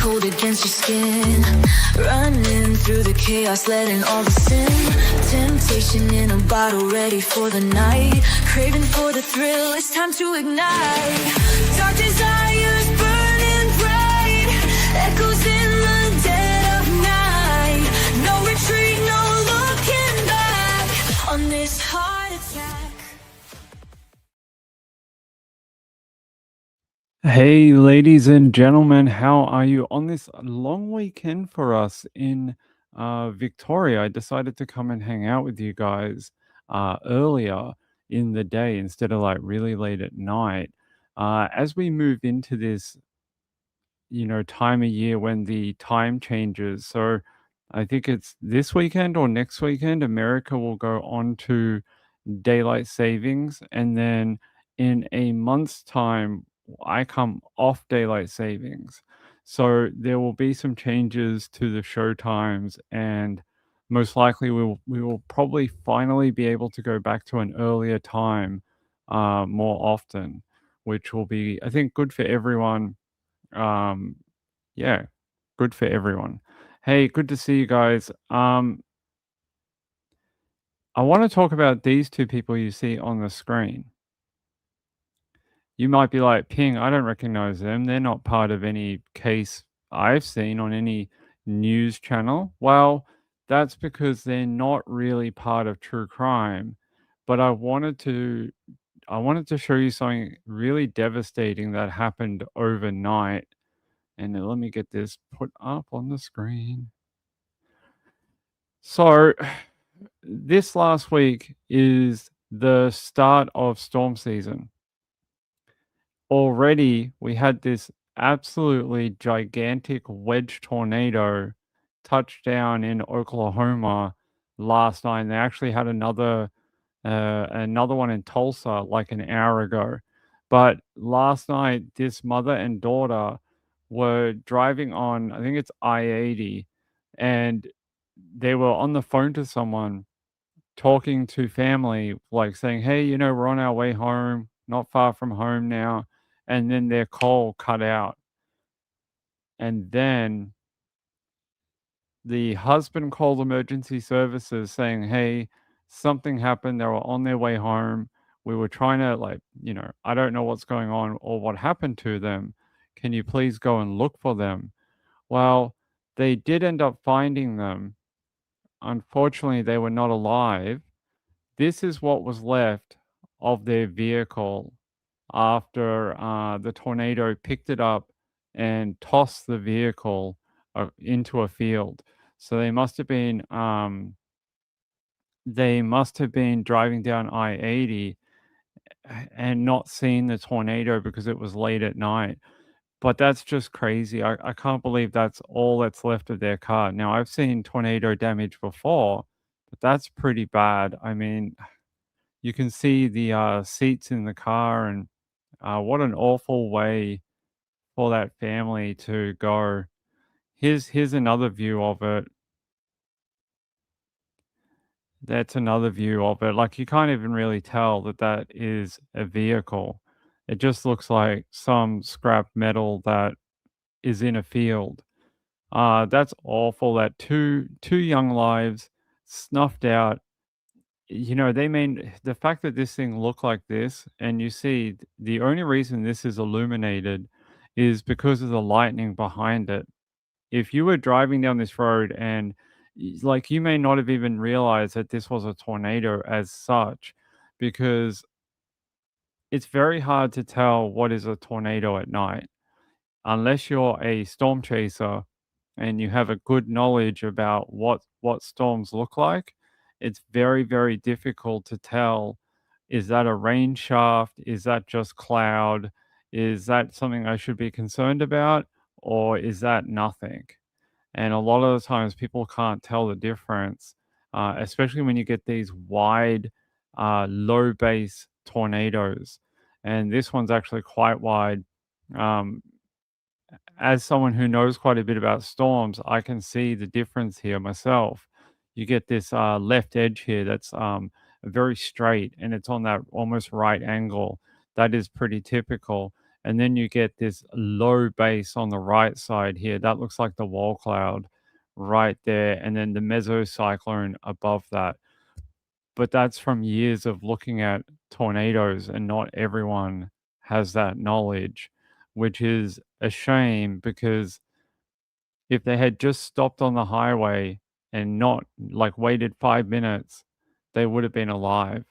cold against your skin. Running through the chaos, letting all the sin. Temptation in a bottle, ready for the night. Craving for the thrill, it's time to ignite. Dark desires burning bright. Echoes in the dead of night. No retreat, no looking back on this heart attack. Hey, ladies and gentlemen, how are you on this long weekend for us in Victoria? I decided to come and hang out with you guys earlier in the day instead of like really late at night. As we move into this, time of year when the time changes. So I think it's this weekend or next weekend, America will go on to daylight savings, and then in a month's time I come off daylight savings. So there will be some changes to the show times, and most likely we will probably finally be able to go back to an earlier time more often, which will be, I think, good for everyone. um yeah, good for everyone. Hey, good to see you guys. I want to talk about these two people you see on the screen. You might be like, Ping, I don't recognize them. They're not part of any case I've seen on any news channel. Well, that's because they're not really part of true crime. But I wanted to show you something really devastating that happened overnight. And let me get this put up on the screen. So, this last week is the start of storm season. Already, we had this absolutely gigantic wedge tornado touch down in Oklahoma last night. And they actually had another one in Tulsa like an hour ago. But last night, this mother and daughter were driving on, I think it's I-80, and they were on the phone to someone talking to family, like saying, "Hey, we're on our way home, not far from home now." And then their call cut out. And then the husband called emergency services saying, "Hey, something happened. They were on their way home. We were trying to, like, I don't know what's going on or what happened to them. Can you please go and look for them?" Well, they did end up finding them. Unfortunately, they were not alive. This is what was left of their vehicle after the tornado picked it up and tossed the vehicle into a field. So they must have been driving down I-80 and not seeing the tornado because it was late at night. But that's just crazy. I can't believe that's all that's left of their car. Now, I've seen tornado damage before, but that's pretty bad. I mean, you can see the seats in the car, and what an awful way for that family to go. Here's another view of it. That's another view of it. Like, you can't even really tell that that is a vehicle. It just looks like some scrap metal that is in a field. That's awful that two young lives snuffed out. The fact that this thing looked like this, and you see the only reason this is illuminated is because of the lightning behind it. If you were driving down this road and like, you may not have even realized that this was a tornado as such, because it's very hard to tell what is a tornado at night unless you're a storm chaser and you have a good knowledge about what storms look like. It's very, very difficult to tell, is that a rain shaft? Is that just cloud? Is that something I should be concerned about? Or is that nothing? And a lot of the times people can't tell the difference, especially when you get these wide, low base tornadoes. And this one's actually quite wide. Um, as someone who knows quite a bit about storms, I can see the difference here myself. You get this left edge here that's very straight, and it's on that almost right angle. That is pretty typical. and then you get this low base on the right side here. That looks like the wall cloud right there, and then the mesocyclone above that. But that's from years of looking at tornadoes, and not everyone has that knowledge, which is a shame because if they had just stopped on the highway and not like waited 5 minutes, they would have been alive.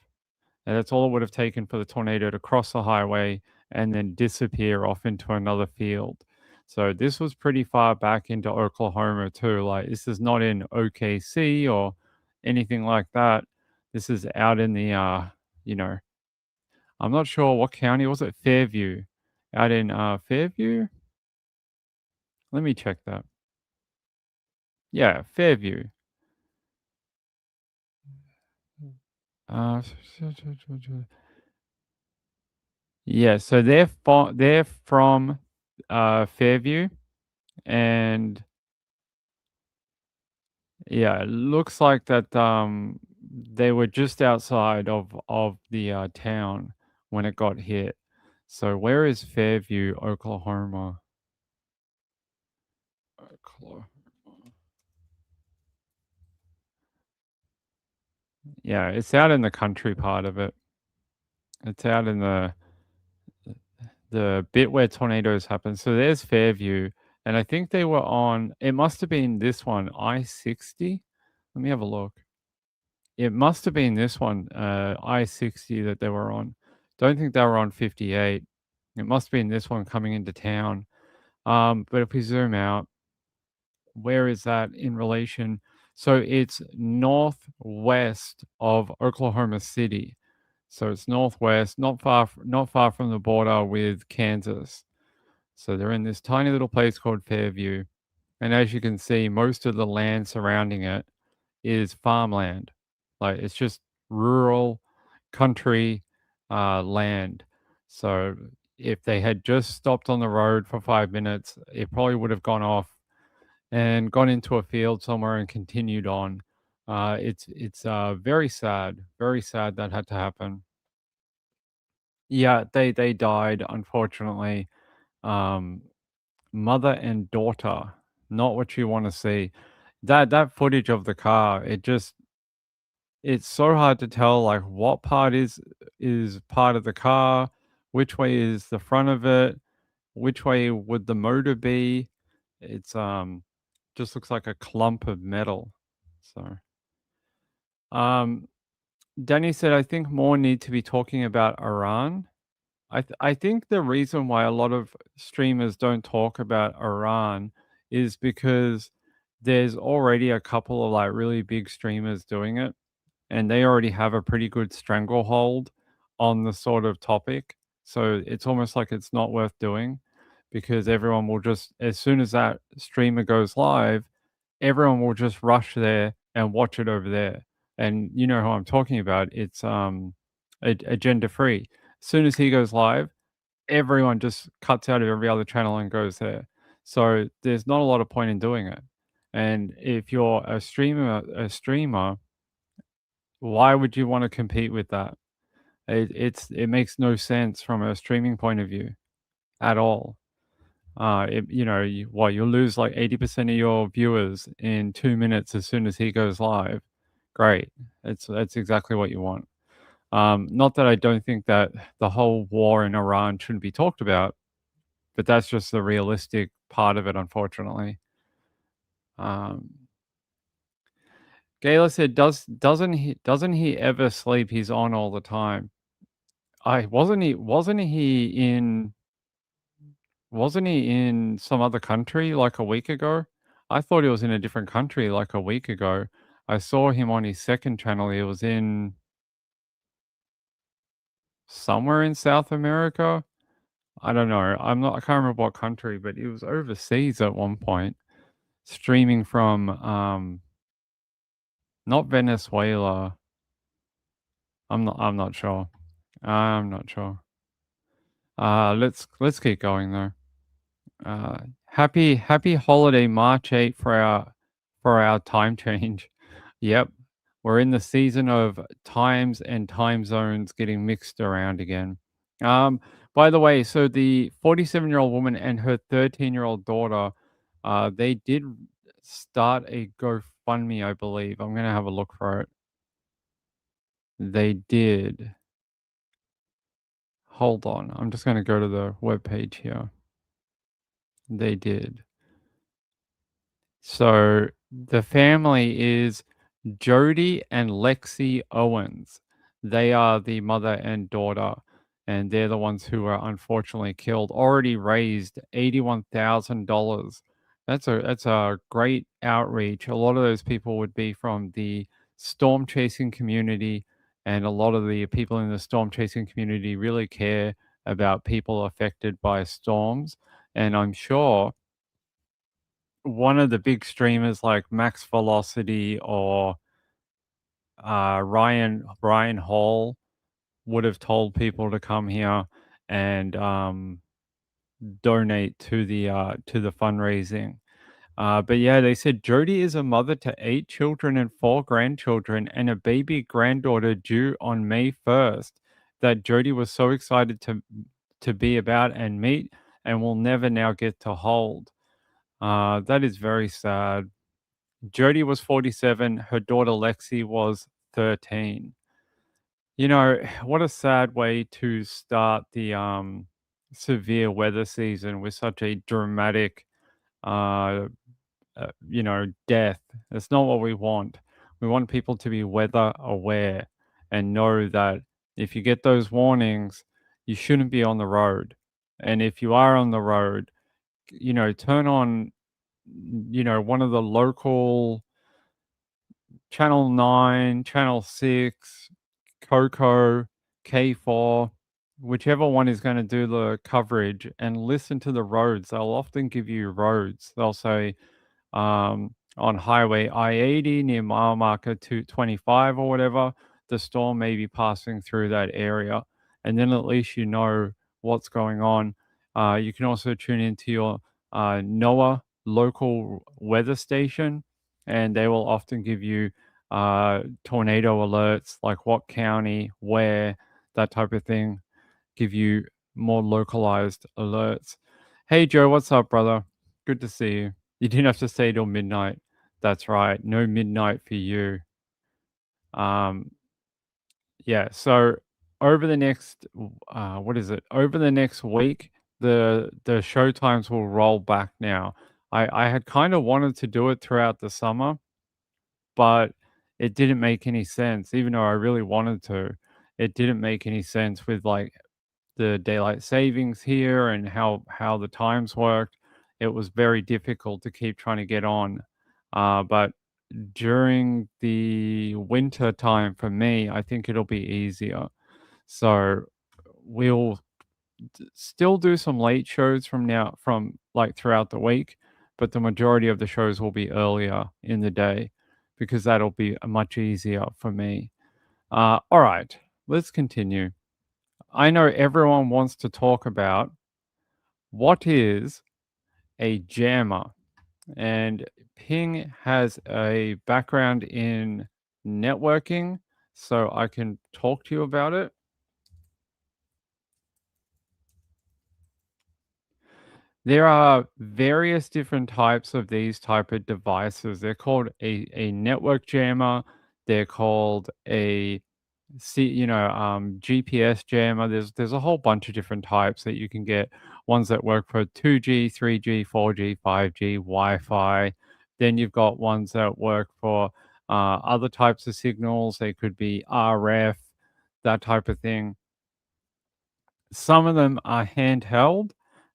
And that's all it would have taken for the tornado to cross the highway and then disappear off into another field. So this was pretty far back into Oklahoma too. Like this is not in OKC or anything like that. This is out in the you know, I'm not sure what county was it, Fairview. Out in Fairview? Let me check that. Yeah, Fairview. Uh yeah, so they're from Fairview, and yeah, it looks like that they were just outside of the town when it got hit. So where is Fairview, Oklahoma? Oklahoma. Yeah, it's out in the country part of it. It's out in the bit where tornadoes happen. So there's Fairview, and I think they were on. It must have been this one, I-60. Let me have a look. It must have been this one, I-60 that they were on. Don't think they were on 58. It must have been this one coming into town. But if we zoom out, where is that in relation? So it's northwest of Oklahoma City. So it's northwest, not far from the border with Kansas. So they're in this tiny little place called Fairview. And as you can see, most of the land surrounding it is farmland. Like it's just rural country land. So if they had just stopped on the road for 5 minutes, it probably would have gone off and gone into a field somewhere and continued on. It's very sad that had to happen. Yeah, they died unfortunately. Um, Mother and daughter, not what you want to see. That footage of the car, it's so hard to tell like what part is part of the car, which way is the front of it, which way would the motor be. It's just looks like a clump of metal. So um Danny said I think more need to be talking about Iran. I think the reason why a lot of streamers don't talk about Iran is because there's already a couple of like really big streamers doing it, and they already have a pretty good stranglehold on the sort of topic. So it's almost like it's not worth doing because everyone will just, as soon as that streamer goes live, everyone will just rush there and watch it over there. And you know who I'm talking about. It's agenda free. As soon as he goes live, everyone just cuts out of every other channel and goes there. So there's not a lot of point in doing it. And if you're a streamer, why would you want to compete with that? It makes no sense from a streaming point of view at all. You'll lose like 80% of your viewers in 2 minutes as soon as he goes live. Great, that's exactly what you want. Not that I don't think that the whole war in Iran shouldn't be talked about, but that's just the realistic part of it, unfortunately. Um, Gayla said, doesn't he ever sleep? He's on all the time. I wasn't he in some other country like a week ago? I thought he was in a different country like a week ago. I saw him on his second channel. He was in somewhere in South America. I don't know. I can't remember what country, but he was overseas at one point, streaming from not Venezuela. I'm not sure. I'm not sure. Let's keep going though. Happy holiday March 8 for our time change. Yep. We're in the season of times and time zones getting mixed around again. By the way, so the 47-year-old woman and her 13-year-old daughter, they did start a GoFundMe, I believe. I'm gonna have a look for it. They did. Hold on. I'm just gonna go to the webpage here. They did. So the family is Jody and Lexi Owens. They are the mother and daughter, and they're the ones who were unfortunately killed. Already raised $81,000. That's a great outreach. A lot of those people would be from the storm chasing community, and a lot of the people in the storm chasing community really care about people affected by storms. And I'm sure one of the big streamers like Max Velocity or Ryan Hall would have told people to come here and donate to the fundraising. But yeah, they said Jody is a mother to 8 children and 4 grandchildren and a baby granddaughter due on May 1st. That Jody was so excited to be about and meet, and will never now get to hold. That is very sad. Jody was 47, her daughter Lexi was 13. You know, what a sad way to start the severe weather season with such a dramatic uh, death. It's not what we want. We want people to be weather aware and know that if you get those warnings, you shouldn't be on the road. And if you are on the road, turn on, one of the local Channel 9, Channel 6, Coco, K4, whichever one is gonna do the coverage, and listen to the roads. They'll often give you roads. They'll say, on Highway I-80 near mile marker 225 or whatever, the storm may be passing through that area, and then at least you know what's going on. You can also tune into your NOAA local weather station, and they will often give you tornado alerts, like what county, where, that type of thing, give you more localized alerts. Hey Joe, what's up, brother? Good to see you. You didn't have to stay till midnight. That's right. No midnight for you. Um, yeah. So over the next, what is it? Over the next week, the show times will roll back now. I had kind of wanted to do it throughout the summer, but it didn't make any sense. Even though I really wanted to, it didn't make any sense with like the daylight savings here and how the times worked. It was very difficult to keep trying to get on. But during the winter time for me, I think it'll be easier. So we'll still do some late shows from like throughout the week, but the majority of the shows will be earlier in the day because that'll be much easier for me. All right, let's continue. I know everyone wants to talk about what is a jammer, and Ping has a background in networking, so I can talk to you about it. There are various different types of these type of devices. They're called a network jammer. They're called a GPS jammer. There's a whole bunch of different types that you can get. Ones that work for 2G, 3G, 4G, 5G, Wi-Fi. Then you've got ones that work for other types of signals. They could be RF, that type of thing. Some of them are handheld,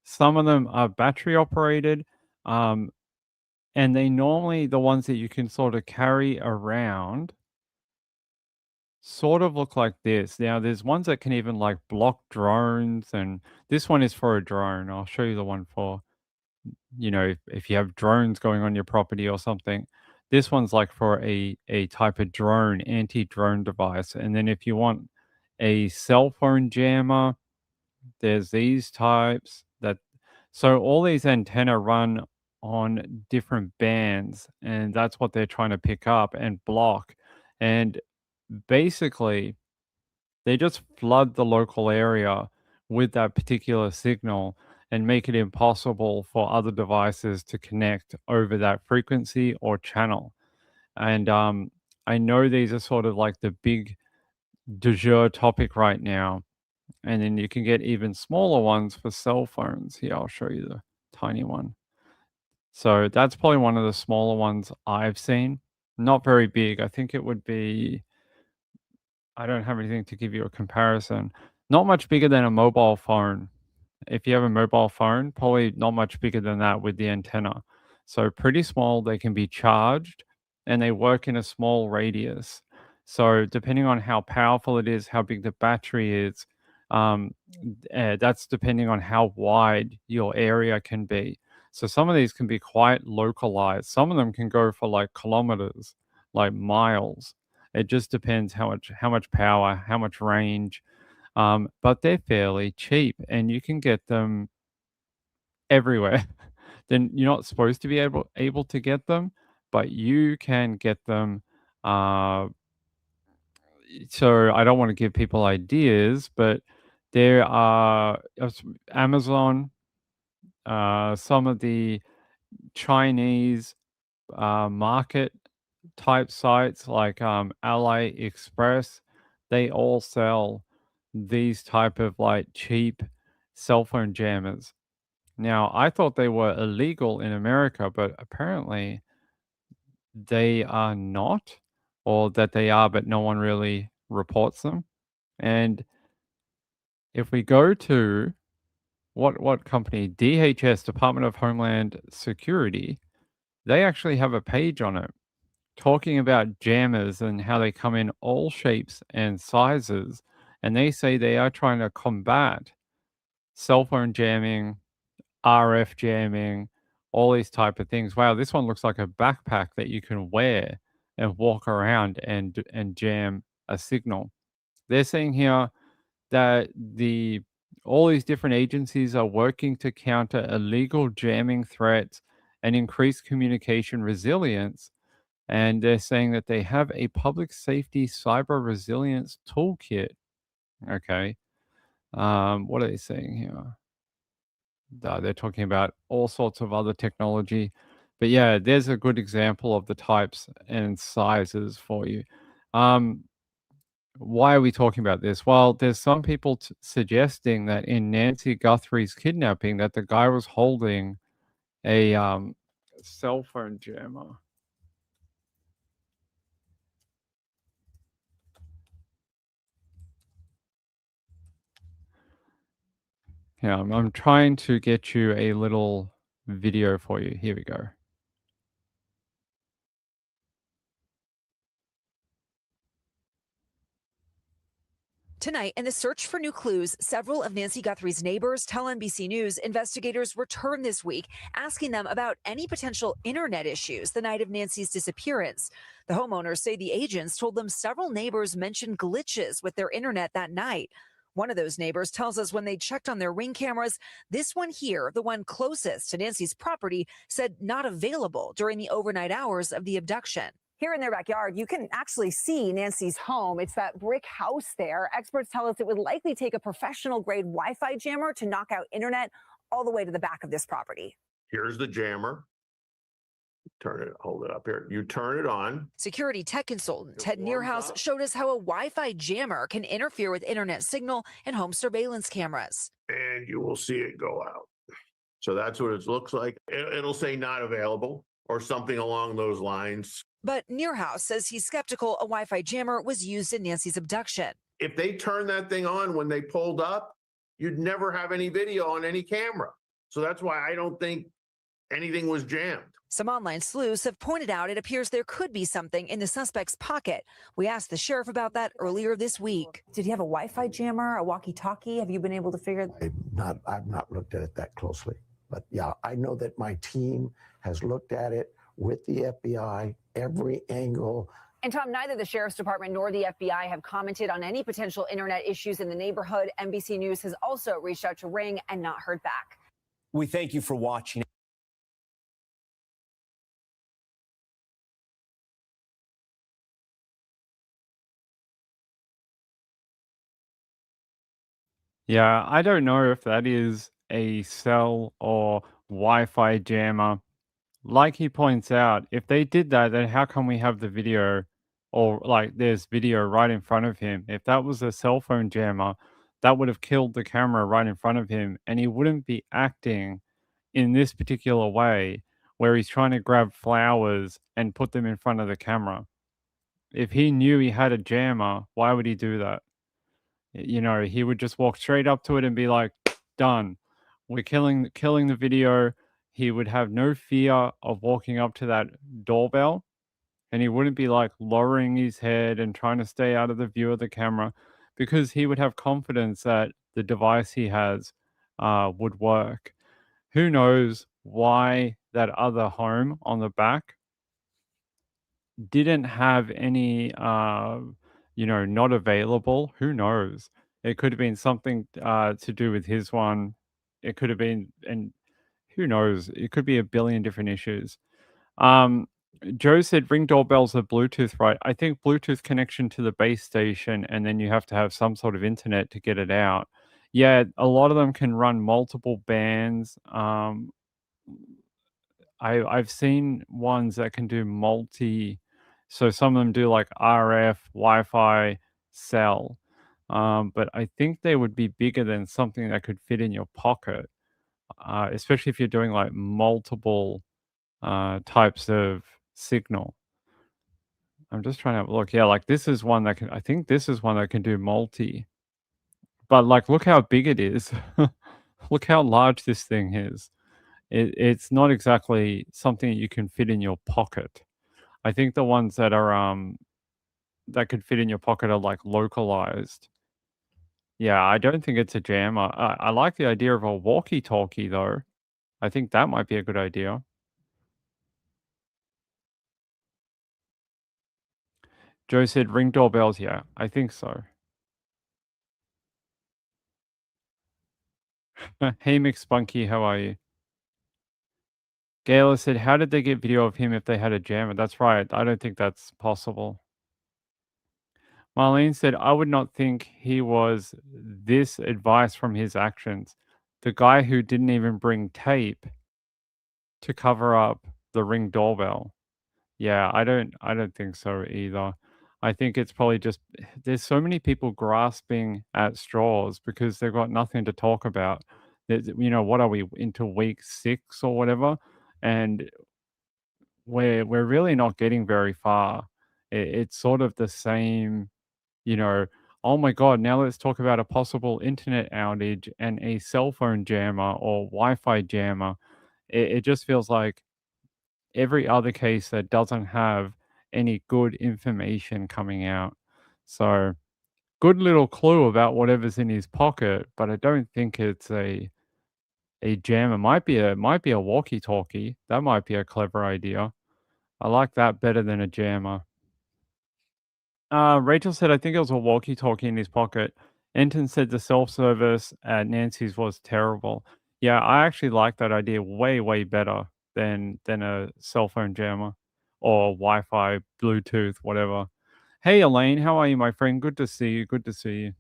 some of them are battery operated, um, and they normally the ones that you can sort of carry around sort of look like this. Now, there's ones that can even like block drones, and this one is for a drone. I'll show you the one for, if you have drones going on your property or something. This one's like for a type of drone, anti-drone device. And then if you want a cell phone jammer, there's these types that so all these antenna run on different bands, and that's what they're trying to pick up and block. And basically, they just flood the local area with that particular signal and make it impossible for other devices to connect over that frequency or channel. And I know these are sort of like the big du jour topic right now. And then you can get even smaller ones for cell phones. Here, I'll show you the tiny one. So that's probably one of the smaller ones I've seen. Not very big. I think it would be, I don't have anything to give you a comparison. Not much bigger than a mobile phone. If you have a mobile phone, probably not much bigger than that with the antenna. So pretty small, they can be charged and they work in a small radius. So depending on how powerful it is, how big the battery is, that's depending on how wide your area can be. So some of these can be quite localized. Some of them can go for like kilometers, like miles. It just depends how much power, how much range, but they're fairly cheap and you can get them everywhere. Then you're not supposed to be able to get them, but you can get them. Uh, so I don't want to give people ideas, but there are Amazon, some of the Chinese market type sites like AliExpress, they all sell these type of like cheap cell phone jammers. Now, I thought they were illegal in America, but apparently they are not, or that they are, but no one really reports them. And if we go to what company? DHS, Department of Homeland Security, they actually have a page on it talking about jammers and how they come in all shapes and sizes. And they say they are trying to combat cell phone jamming, RF jamming, all these type of things. Wow, this one looks like a backpack that you can wear and walk around and jam a signal. They're saying here that the all these different agencies are working to counter illegal jamming threats and increase communication resilience. And they're saying that they have a public safety cyber resilience toolkit. Okay. What are they saying here? They're talking about all sorts of other technology. But yeah, there's a good example of the types and sizes for you. Um, why are we talking about this? Well, there's some people suggesting that in Nancy Guthrie's kidnapping, that the guy was holding a cell phone jammer. Yeah, I'm trying to get you a little video for you. Here we go. Tonight, in the search for new clues, several of Nancy Guthrie's neighbors tell NBC News investigators returned this week, asking them about any potential internet issues the night of Nancy's disappearance. The homeowners say the agents told them several neighbors mentioned glitches with their internet that night. One of those neighbors tells us when they checked on their Ring cameras, this one here, the one closest to Nancy's property, said not available during the overnight hours of the abduction. Here in their backyard, you can actually see Nancy's home. It's that brick house there. Experts tell us it would likely take a professional grade Wi-Fi jammer to knock out internet all the way to the back of this property. Here's the jammer. Hold it up here. You turn it on. Security tech consultant Ted Nearhouse showed us how a Wi-Fi jammer can interfere with internet signal and home surveillance cameras. And you will see it go out. So that's what it looks like. It'll say not available or something along those lines. But Nearhouse says he's skeptical a Wi-Fi jammer was used in Nancy's abduction. If they turned that thing on when they pulled up, you'd never have any video on any camera. So that's why I don't think anything was jammed. Some online sleuths have pointed out it appears there could be something in the suspect's pocket. We asked the sheriff about that earlier this week. Did he have a Wi-Fi jammer, a walkie-talkie? Have you been able to figure? I've not looked at it that closely, but yeah, I know that my team has looked at it with the FBI, every angle. And Tom, neither the Sheriff's Department nor the FBI have commented on any potential internet issues in the neighborhood. NBC News has also reached out to Ring and not heard back. We thank you for watching. Yeah, I don't know if that is a cell or Wi-Fi jammer. Like he points out, if they did that, then how come we have the video or like there's video right in front of him? If that was a cell phone jammer, that would have killed the camera right in front of him, and he wouldn't be acting in this particular way where he's trying to grab flowers and put them in front of the camera. If he knew he had a jammer, why would he do that? You know, he would just walk straight up to it and be like, "Done. We're killing the video." He would have no fear of walking up to that doorbell, and he wouldn't be like lowering his head and trying to stay out of the view of the camera because he would have confidence that the device he has would work. Who knows why that other home on the back didn't have any, not available. Who knows? It could have been something to do with his one. It could have been, and who knows? It could be a billion different issues. Um, Joe said ring doorbells are Bluetooth, right? I think Bluetooth connection to the base station, and then you have to have some sort of internet to get it out. Yeah, a lot of them can run multiple bands. I've seen ones that can do multi, so some of them do like RF, Wi-Fi, cell. But I think they would be bigger than something that could fit in your pocket, especially if you're doing like multiple types of signal. I'm just trying to look. Yeah, like this is one that can. I think this is one that can do multi. But like, look how big it is. Look how large this thing is. It's not exactly something you can fit in your pocket. I think the ones that are that could fit in your pocket are like localized. Yeah, I don't think it's a jam. I like the idea of a walkie-talkie though. I think that might be a good idea. Joe said ring doorbells. Yeah, I think so. Hey McSpunky, how are you? Gayla said, how did they get video of him if they had a jammer? That's right. I don't think that's possible. Marlene said, I would not think he was this advice from his actions. The guy who didn't even bring tape to cover up the ring doorbell. Yeah, I don't think so either. I think it's probably just there's so many people grasping at straws because they've got nothing to talk about. What are we into week 6 or whatever? And we're really not getting very far. It's sort of the same, you know, oh my God, now let's talk about a possible internet outage and a cell phone jammer or Wi-Fi jammer. It just feels like every other case that doesn't have any good information coming out. So good little clue about whatever's in his pocket, but I don't think it's a jammer. Might be a walkie-talkie. That might be a clever idea. I like that better than a jammer. Rachel said, I think it was a walkie-talkie in his pocket. Enton said the self-service at Nancy's was terrible. Yeah, I actually like that idea way, way better than a cell phone jammer or Wi-Fi, Bluetooth, whatever. Hey, Elaine, how are you, my friend? Good to see you. Good to see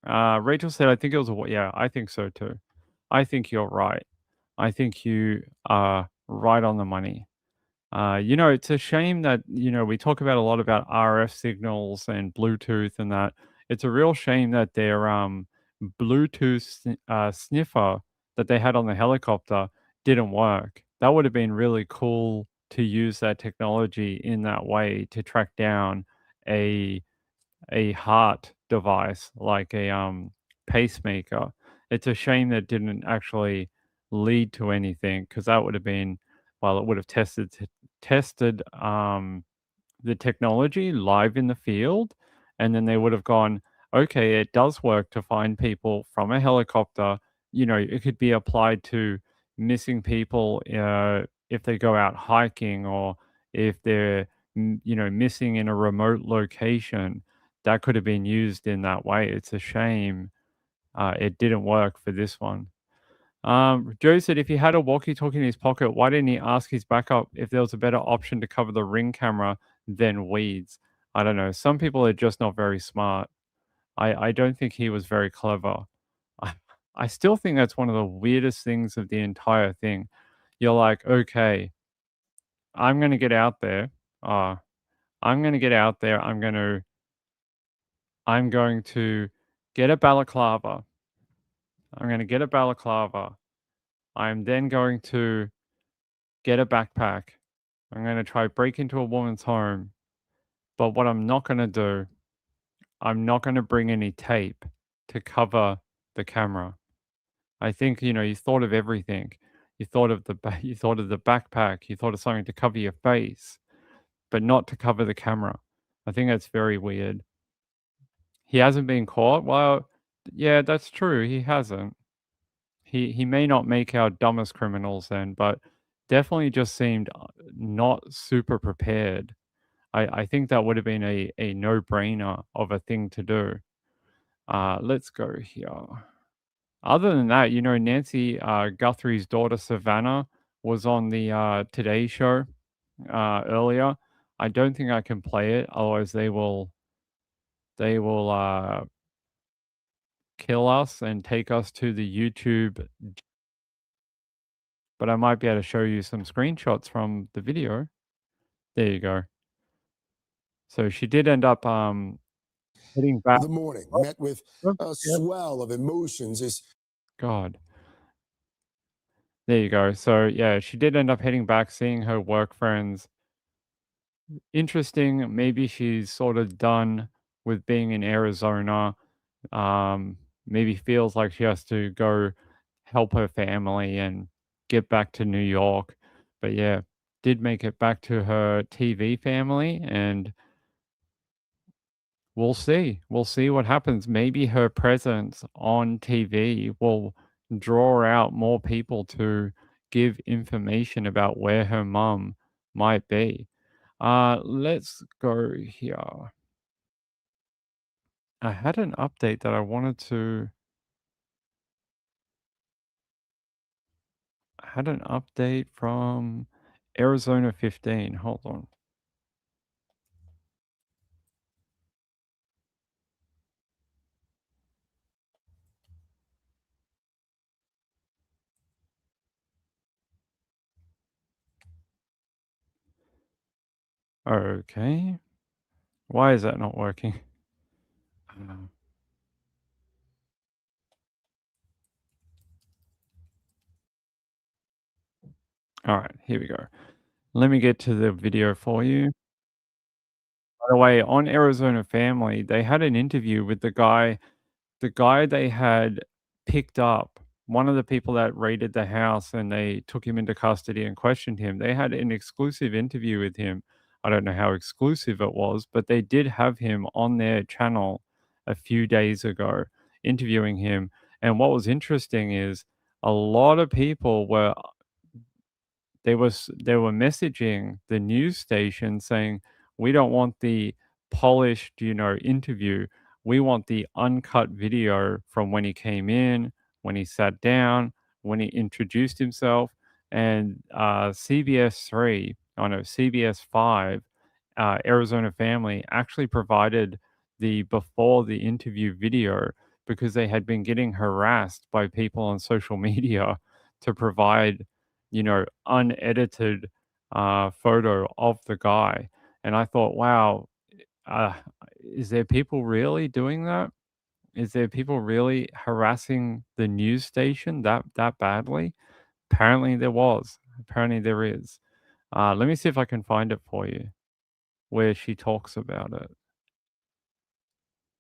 you. Rachel said, I think it was yeah, I think so too. I think you're right. I think you are right on the money. It's a shame that, we talk about a lot about RF signals and Bluetooth and that. It's a real shame that their Bluetooth sniffer that they had on the helicopter didn't work. That would have been really cool to use that technology in that way to track down a heart device like a pacemaker. It's a shame that didn't actually lead to anything because that would have been, well, it would have tested the technology live in the field, and then they would have gone, okay, it does work to find people from a helicopter. It could be applied to missing people if they go out hiking or if they're missing in a remote location. That could have been used in that way. It's a shame it didn't work for this one. Joe said if he had a walkie-talkie in his pocket, why didn't he ask his backup if there was a better option to cover the ring camera than weeds? I don't know. Some people are just not very smart. I don't think he was very clever. I I still think that's one of the weirdest things of the entire thing. You're like, "Okay, I'm gonna get out there. Uh, I'm gonna get out there. I'm going to get a balaclava. I'm gonna get a balaclava. I'm then going to get a backpack. I'm gonna try break into a woman's home. But what I'm not gonna do, I'm not gonna bring any tape to cover the camera." I think, you thought of everything. You thought of you thought of the backpack, you thought of something to cover your face, but not to cover the camera. I think that's very weird. He hasn't been caught? Well, yeah, that's true, he hasn't. He may not make our dumbest criminals then, but definitely just seemed, not super prepared. I think that would have been a no-brainer of a thing to do. Let's go here. Other than that, Nancy, Guthrie's daughter, Savannah, was on the, Today Show, earlier. I don't think I can play it, otherwise they will kill us and take us to the YouTube, but I might be able to show you some screenshots from the video. There you go. So she did end up, heading back. The morning Oh, met with oh, a yeah. swell of emotions as God. There you go. So, yeah, she did end up heading back, seeing her work friends. Interesting. Maybe she's sort of done with being in Arizona. Maybe feels like she has to go help her family and get back to New York. But yeah, did make it back to her TV family, and we'll see. We'll see what happens. Maybe her presence on TV will draw out more people to give information about where her mum might be. Let's go here. I had an update that I wanted to. I had an update from Arizona 15. Hold on. Okay. Why is that not working? Uh, all right, here we go. Let me get to the video for you. By the way, on Arizona Family, they had an interview with the guy they had picked up, one of the people that raided the house and they took him into custody and questioned him. They had an exclusive interview with him. I don't know how exclusive it was, but they did have him on their channel a few days ago interviewing him. And what was interesting is a lot of people they were messaging the news station saying, "We don't want the polished, interview. We want the uncut video from when he came in, when he sat down, when he introduced himself." And CBS 3, oh no, CBS 5, Arizona Family actually provided the before the interview video because they had been getting harassed by people on social media to provide, unedited photo of the guy. And I thought, wow, uh, is there people really doing that? Is there people really harassing the news station that badly? Apparently there was. Apparently there is. Let me see if I can find it for you where she talks about it.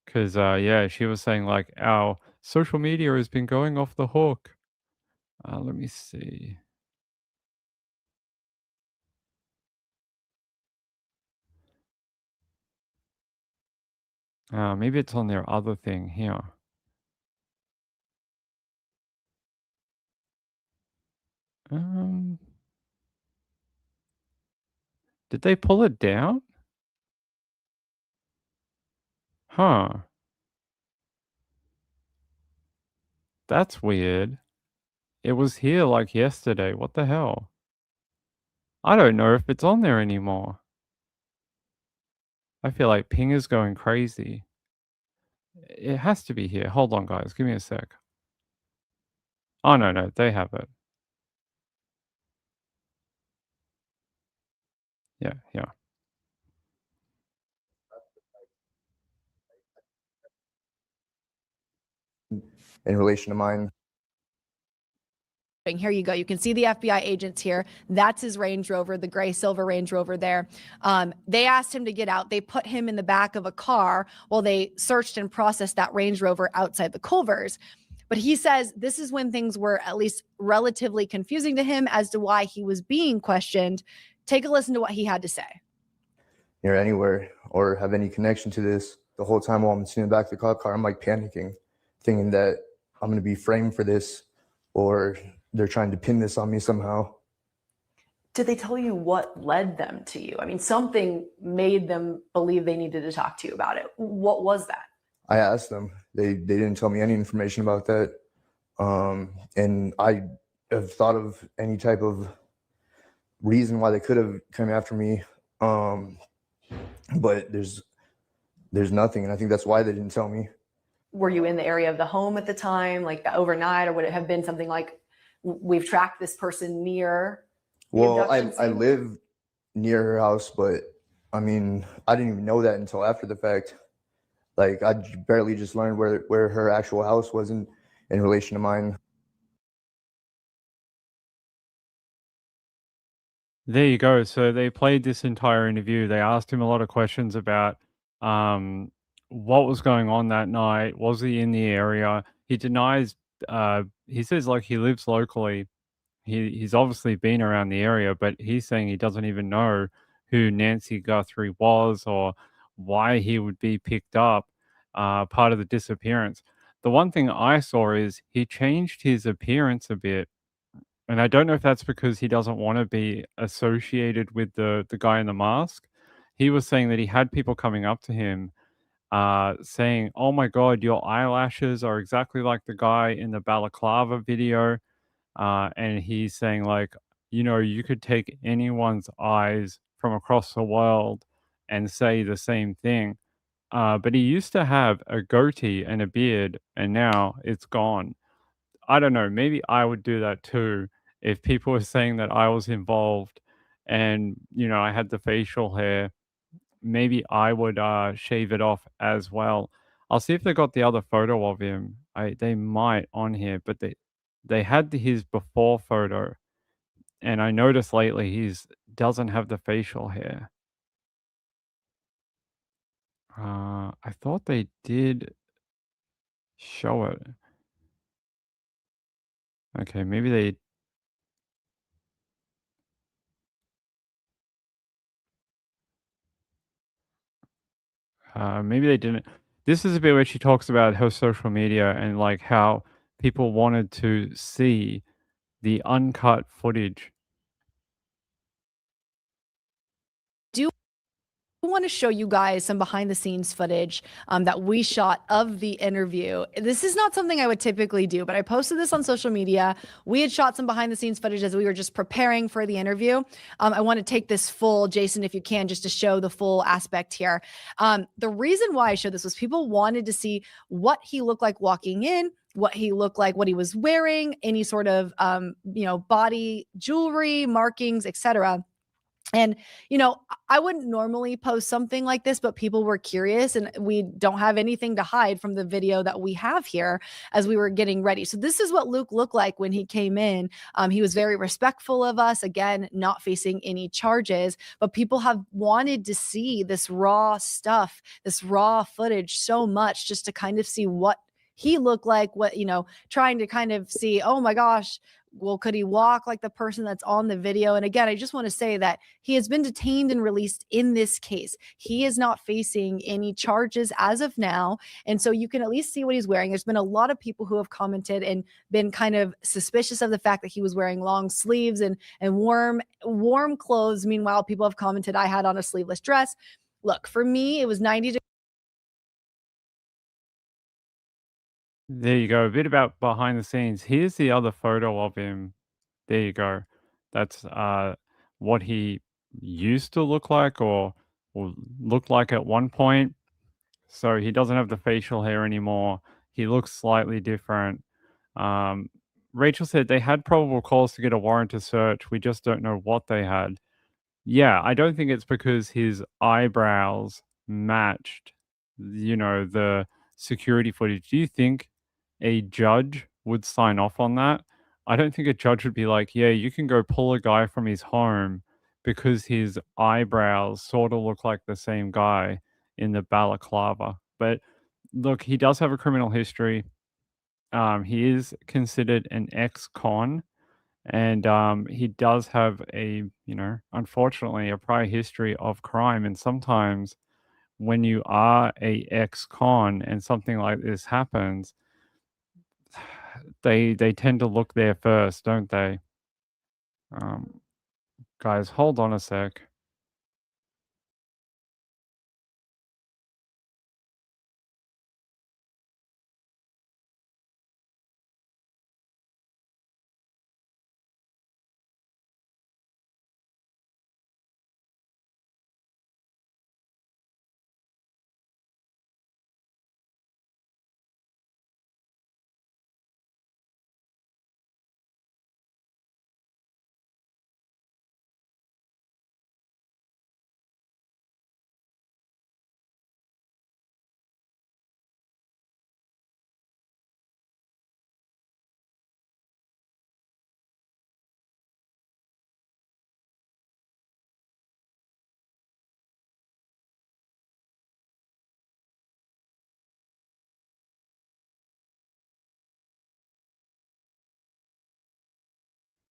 Because yeah, she was saying like our social media has been going off the hook. Let me see. Maybe it's on their other thing here. Um, did they pull it down? Huh. That's weird. It was here like yesterday. What the hell? I don't know if it's on there anymore. I feel like Ping is going crazy. It has to be here. Hold on, guys. Give me a sec. Oh, no, they have it. Yeah. In relation to mine. Here you go. You can see the FBI agents here. That's his Range Rover, the gray silver Range Rover there. They asked him to get out. They put him in the back of a car while they searched and processed that Range Rover outside the Culvers. But he says this is when things were at least relatively confusing to him as to why he was being questioned. Take a listen to what he had to say. Near anywhere or have any connection to this. The whole time while I'm sitting in the back of the cop car, I'm like panicking, thinking that I'm going to be framed for this or they're trying to pin this on me somehow. Did they tell you what led them to you? I mean, something made them believe they needed to talk to you about it. What was that? I asked them. They didn't tell me any information about that. And I have thought of any type of reason why they could have come after me. But there's nothing. And I think that's why they didn't tell me. Were you in the area of the home at the time, like overnight, or would it have been something like we've tracked this person near? Well, I live near her house, but I mean, I didn't even know that until after the fact. Like I barely just learned where her actual house was in relation to mine. There you go. So they played this entire interview. They asked him a lot of questions about what was going on that night. Was he in the area? He denies. He says like he lives locally. He's obviously been around the area, but he's saying he doesn't even know who Nancy Guthrie was or why he would be picked up. Part of the disappearance. The one thing I saw is he changed his appearance a bit. And I don't know if that's because he doesn't want to be associated with the guy in the mask. He was saying that he had people coming up to him saying, "Oh my God, your eyelashes are exactly like the guy in the balaclava video." And he's saying, like, you could take anyone's eyes from across the world and say the same thing. But he used to have a goatee and a beard, and now it's gone. I don't know. Maybe I would do that too if people were saying that I was involved and, I had the facial hair. Maybe I would shave it off as well. I'll see if they got the other photo of him. They might on here, but they had his before photo, and I noticed lately he's doesn't have the facial hair. I thought they did show it. Okay, maybe they. Maybe they didn't. This is a bit where she talks about her social media and like how people wanted to see the uncut footage. I want to show you guys some behind the scenes footage that we shot of the interview. This is not something I would typically do, but I posted this on social media. We had shot some behind the scenes footage as we were just preparing for the interview. I want to take this full, Jason, if you can, just to show the full aspect here. The reason why I showed this was people wanted to see what he looked like walking in, what he looked like, what he was wearing, any sort of, body jewelry, markings, etc. And, I wouldn't normally post something like this, but people were curious and we don't have anything to hide from the video that we have here as we were getting ready. So this is what Luke looked like when he came in. He was very respectful of us, again, not facing any charges, but people have wanted to see this raw stuff, this raw footage so much just to kind of see what he looked like, what, trying to kind of see, oh my gosh, well, could he walk like the person that's on the video? And again, I just want to say that he has been detained and released in this case. He is not facing any charges as of now. And so you can at least see what he's wearing. There's been a lot of people who have commented and been kind of suspicious of the fact that he was wearing long sleeves and warm clothes. Meanwhile, people have commented I had on a sleeveless dress. Look, for me, it was 90 degrees. There you go. A bit about behind the scenes. Here's the other photo of him. There you go. That's what he used to look like or looked like at one point. So he doesn't have the facial hair anymore. He looks slightly different. Um, Rachel said they had probable cause to get a warrant to search. We just don't know what they had. Yeah, I don't think it's because his eyebrows matched, the security footage. Do you think a judge would sign off on that? I don't think a judge would be like, yeah, you can go pull a guy from his home because his eyebrows sort of look like the same guy in the balaclava. But look, he does have a criminal history. He is considered an ex-con, and he does have unfortunately, a prior history of crime. And sometimes when you are a ex-con and something like this happens, they tend to look there first, don't they? Um, Guys, hold on a sec.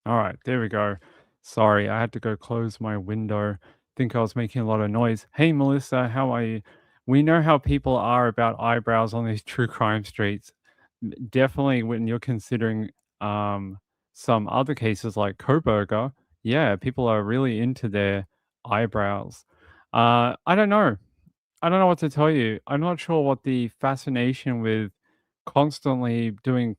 All right, there we go. Sorry, I had to go close my window. Think I was making a lot of noise. Hey, Melissa, how are you? We know how people are about eyebrows on these true crime streets. Definitely when you're considering um, some other cases like Coburger, yeah, people are really into their eyebrows. I don't know. I don't know what to tell you. I'm not sure what the fascination with constantly doing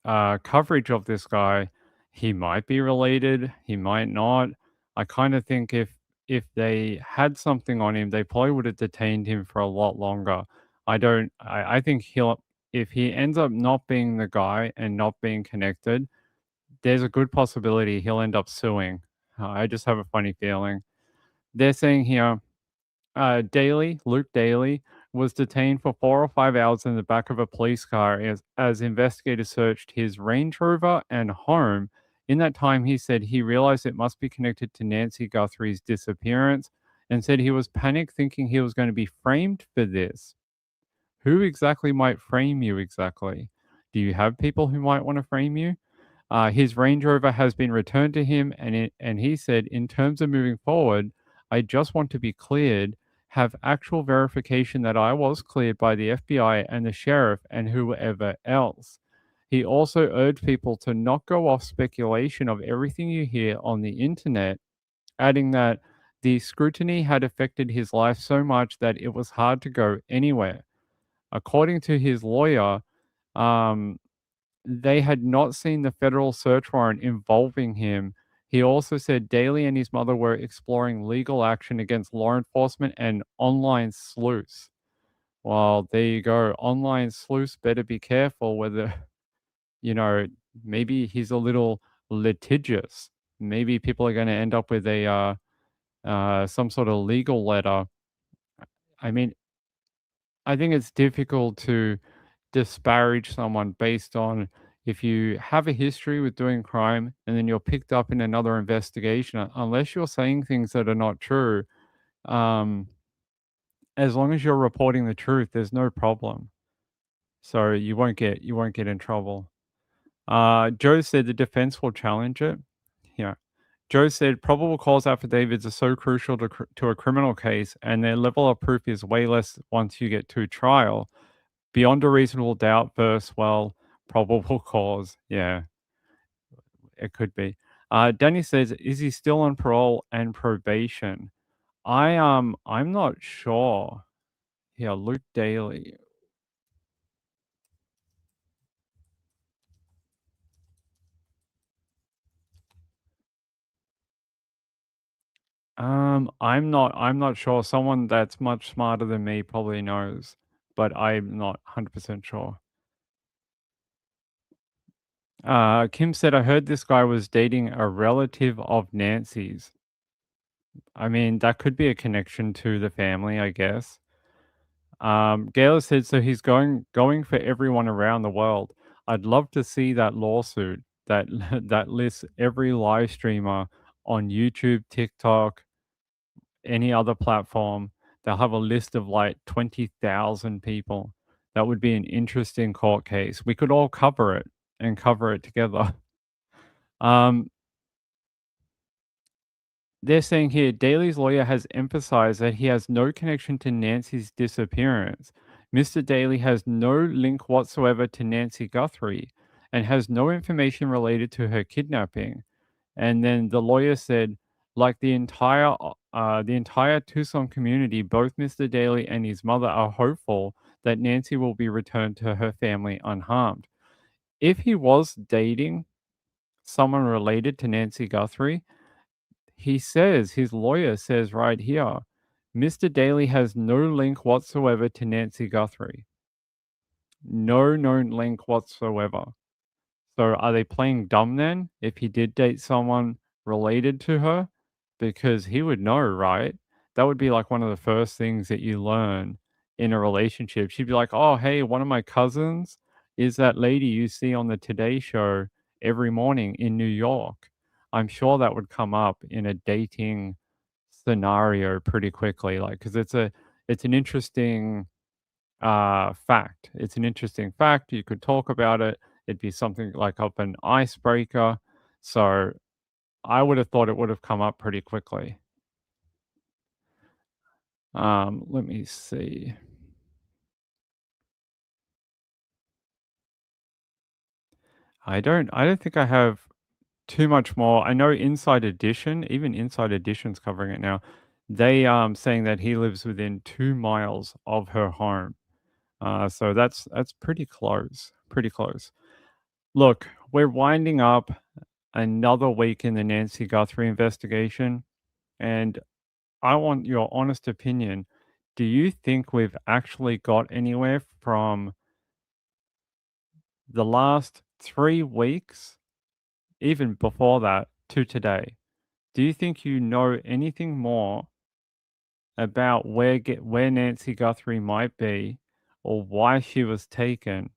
coverage of this guy. He might be related, he might not. I kind of think if they had something on him, they probably would have detained him for a lot longer. I think he'll if he ends up not being the guy and not being connected, there's a good possibility he'll end up suing. I just have a funny feeling. They're saying here Luke Daly, was detained for 4 or 5 hours in the back of a police car as investigators searched his Range Rover and home. In that time, he said he realized it must be connected to Nancy Guthrie's disappearance and said he was panicked thinking he was going to be framed for this. Who exactly might frame you exactly? Do you have people who might want to frame you? His Range Rover has been returned to him, and he said, in terms of moving forward, I just want to be cleared, have actual verification that I was cleared by the FBI and the sheriff and whoever else. He also urged people to not go off speculation of everything you hear on the internet, adding that the scrutiny had affected his life so much that it was hard to go anywhere. According to his lawyer, um, they had not seen the federal search warrant involving him. He also said Daly and his mother were exploring legal action against law enforcement and online sleuths. Well, there you go. Online sleuths better be careful whether, you know, maybe he's a little litigious. Maybe people are going to end up with some sort of legal letter. I mean, I think it's difficult to disparage someone based on if you have a history with doing crime and then you're picked up in another investigation, unless you're saying things that are not true, um, as long as you're reporting the truth, there's no problem. So you won't get in trouble. Joe said the defense will challenge it. Yeah. Joe said probable cause affidavits are so crucial to a criminal case, and their level of proof is way less once you get to trial. Beyond a reasonable doubt versus, well, probable cause. Yeah, it could be. Danny says, is he still on parole and probation? I'm not sure. Yeah, Luke Daly. I'm not sure. Someone that's much smarter than me probably knows. but I'm not 100% sure. Kim said, I heard this guy was dating a relative of Nancy's. I mean, that could be a connection to the family, I guess. Gail said, so he's going for everyone around the world. I'd love to see that lawsuit that that lists every live streamer on YouTube, TikTok, any other platform. They'll have a list of like 20,000 people. That would be an interesting court case. We could all cover it and cover it together. They're saying here, Daley's lawyer has emphasized that he has no connection to Nancy's disappearance. Mr. Daley has no link whatsoever to Nancy Guthrie and has no information related to her kidnapping. And then the lawyer said, like the entire Tucson community, both Mr. Daley and his mother are hopeful that Nancy will be returned to her family unharmed. If he was dating someone related to Nancy Guthrie, his lawyer says right here, Mr. Daley has no link whatsoever to Nancy Guthrie. No known link whatsoever. So are they playing dumb then if he did date someone related to her? Because he would know, right? That would be like one of the first things that you learn in a relationship. She'd be like, oh, hey, one of my cousins is that lady you see on the Today Show every morning in New York. I'm sure that would come up in a dating scenario pretty quickly, like, because it's an interesting fact. It's an interesting fact. You could talk about it. It'd be something like of an icebreaker. So I would have thought it would have come up pretty quickly. Let me see. I don't think I have too much more. I know Inside Edition, even Inside Edition's covering it now. They saying that he lives within 2 miles of her home. So that's pretty close. Pretty close. Look, we're winding up another week in the Nancy Guthrie investigation, and I want your honest opinion. Do you think we've actually got anywhere from the last 3 weeks, even before that, to today? Do you think you know anything more about where Nancy Guthrie might be or why she was taken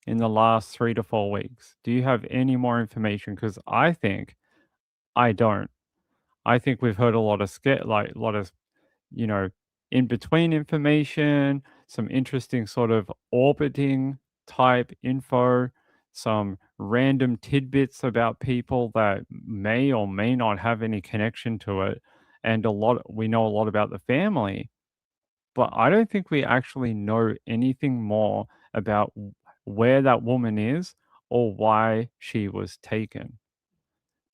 in the last 3 to 4 weeks? Do you have any more information? Because I think I don't. I think we've heard a lot of you know, in between information, some interesting sort of orbiting type info, some random tidbits about people that may or may not have any connection to it, and we know a lot about the family, but I don't think we actually know anything more about where that woman is or why she was taken.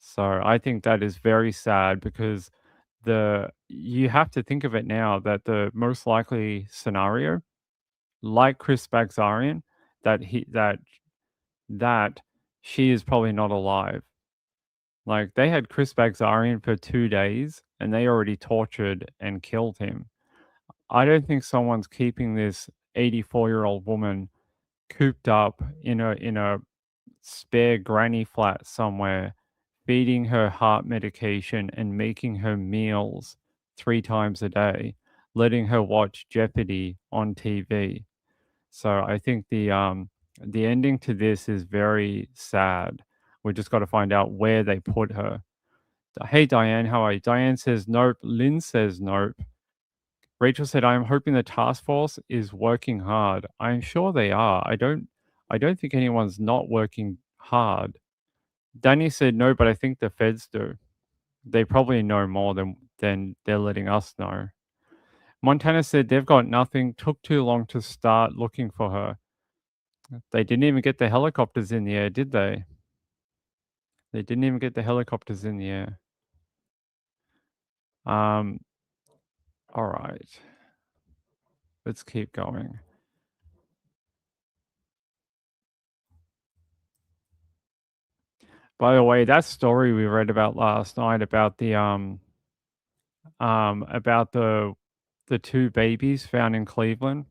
So I think that is very sad because you have to think of it now that the most likely scenario, like Chris Bagzarian, that she is probably not alive. Like they had Chris Bagzarian for 2 days and they already tortured and killed him. I don't think someone's keeping this 84-year-old woman cooped up in a spare granny flat somewhere, feeding her heart medication and making her meals 3 times a day, letting her watch Jeopardy on TV. So I think the ending to this is very sad. We just got to find out where they put her. Hey Diane, how are you? Diane says nope. Lynn says nope. Rachel said, I'm hoping the task force is working hard. I'm sure they are. I don't think anyone's not working hard. Danny said no, but I think the feds do. They probably know more than they're letting us know. Montana said they've got nothing. Took too long to start looking for her. They didn't even get the helicopters in the air, did they? They didn't even get the helicopters in the air. All right. Let's keep going. By the way, that story we read about last night about the 2 babies found in Cleveland.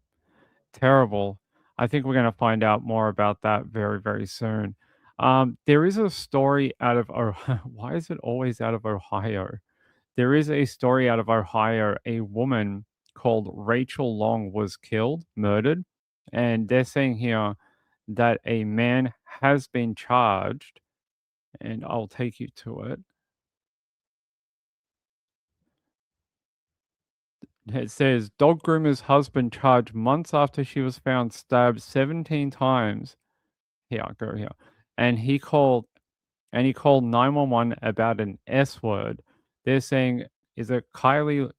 terrible. I think we're going to find out more about that very, very soon. There is a story out of Ohio. Why is it always out of Ohio? There is a story out of Ohio. A woman called Rachel Long was killed, murdered, and they're saying here that a man has been charged, and I'll take you to it. It says dog groomer's husband charged months after she was found stabbed 17 times. Here, go here. And he called 911 about an S word. They're saying is it Kyle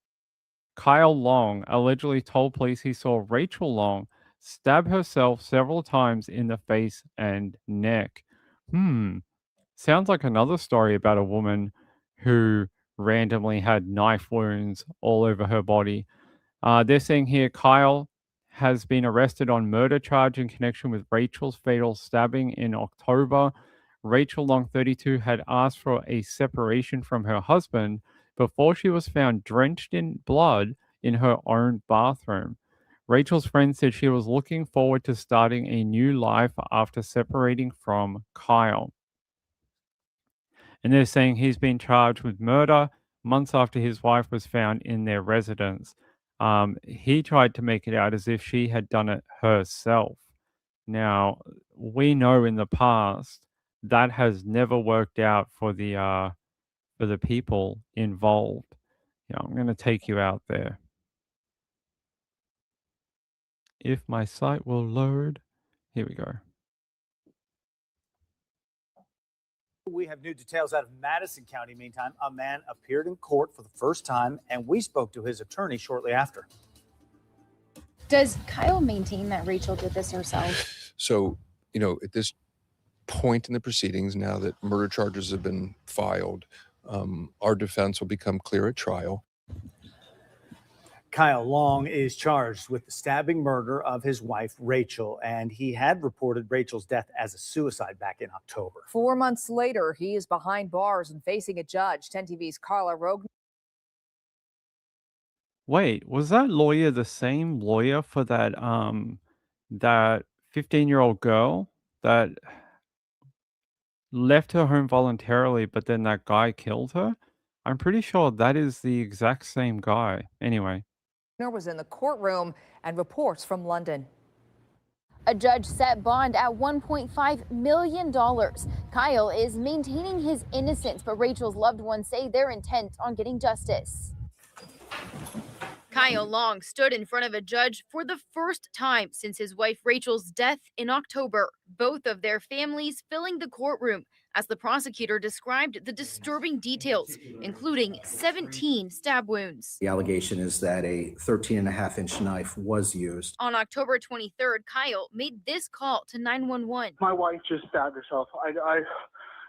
Long allegedly told police he saw Rachel Long stab herself several times in the face and neck. Sounds like another story about a woman who randomly had knife wounds all over her body. They're saying here Kyle has been arrested on murder charge in connection with Rachel's fatal stabbing in October. Rachel Long, 32, had asked for a separation from her husband before she was found drenched in blood in her own bathroom. Rachel's friend said she was looking forward to starting a new life after separating from Kyle. And they're saying he's been charged with murder months after his wife was found in their residence. He tried to make it out as if she had done it herself. Now, we know in the past that has never worked out for the people involved. Yeah, I'm going to take you out there. If my site will load, here we go. We have new details out of Madison County. Meantime, a man appeared in court for the first time, and we spoke to his attorney shortly after. Does Kyle maintain that Rachel did this herself? So, at this point in the proceedings, now that murder charges have been filed, our defense will become clear at trial. Kyle Long is charged with the stabbing murder of his wife, Rachel, and he had reported Rachel's death as a suicide back in October. 4 months later, he is behind bars and facing a judge. 10 TV's Carla Rogue. Wait, was that lawyer the same lawyer for that 15-year-old girl that left her home voluntarily, but then that guy killed her? I'm pretty sure that is the exact same guy. Anyway. Was in the courtroom, and reports from London. A judge set bond at $1.5 million. Kyle is maintaining his innocence, but Rachel's loved ones say they're intent on getting justice. Kyle Long stood in front of a judge for the first time since his wife Rachel's death in October. Both of their families filling the courtroom as the prosecutor described the disturbing details, including 17 stab wounds. The allegation is that a 13.5-inch knife was used. On October 23rd, Kyle made this call to 911. My wife just stabbed herself.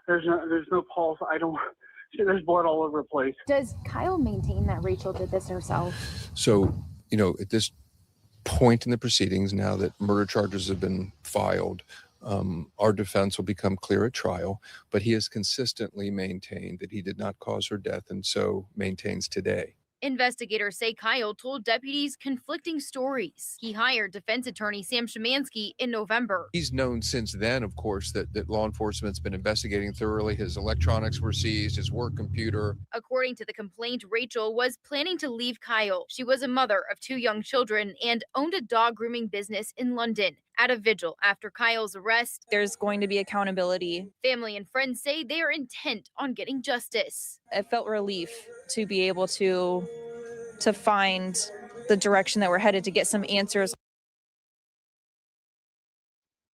There's no pulse. There's blood all over the place. Does Kyle maintain that Rachel did this herself? So, at this point in the proceedings, now that murder charges have been filed, our defense will become clear at trial, but he has consistently maintained that he did not cause her death and so maintains today. Investigators say Kyle told deputies conflicting stories. He hired defense attorney Sam Szymanski in November. He's known since then, of course, that law enforcement's been investigating thoroughly. His electronics were seized, his work computer. According to the complaint, Rachel was planning to leave Kyle. She was a mother of 2 young children and owned a dog grooming business in London. At a vigil after Kyle's arrest, there's going to be accountability. Family and friends say they are intent on getting justice. It felt relief to be able to find the direction that we're headed, to get some answers.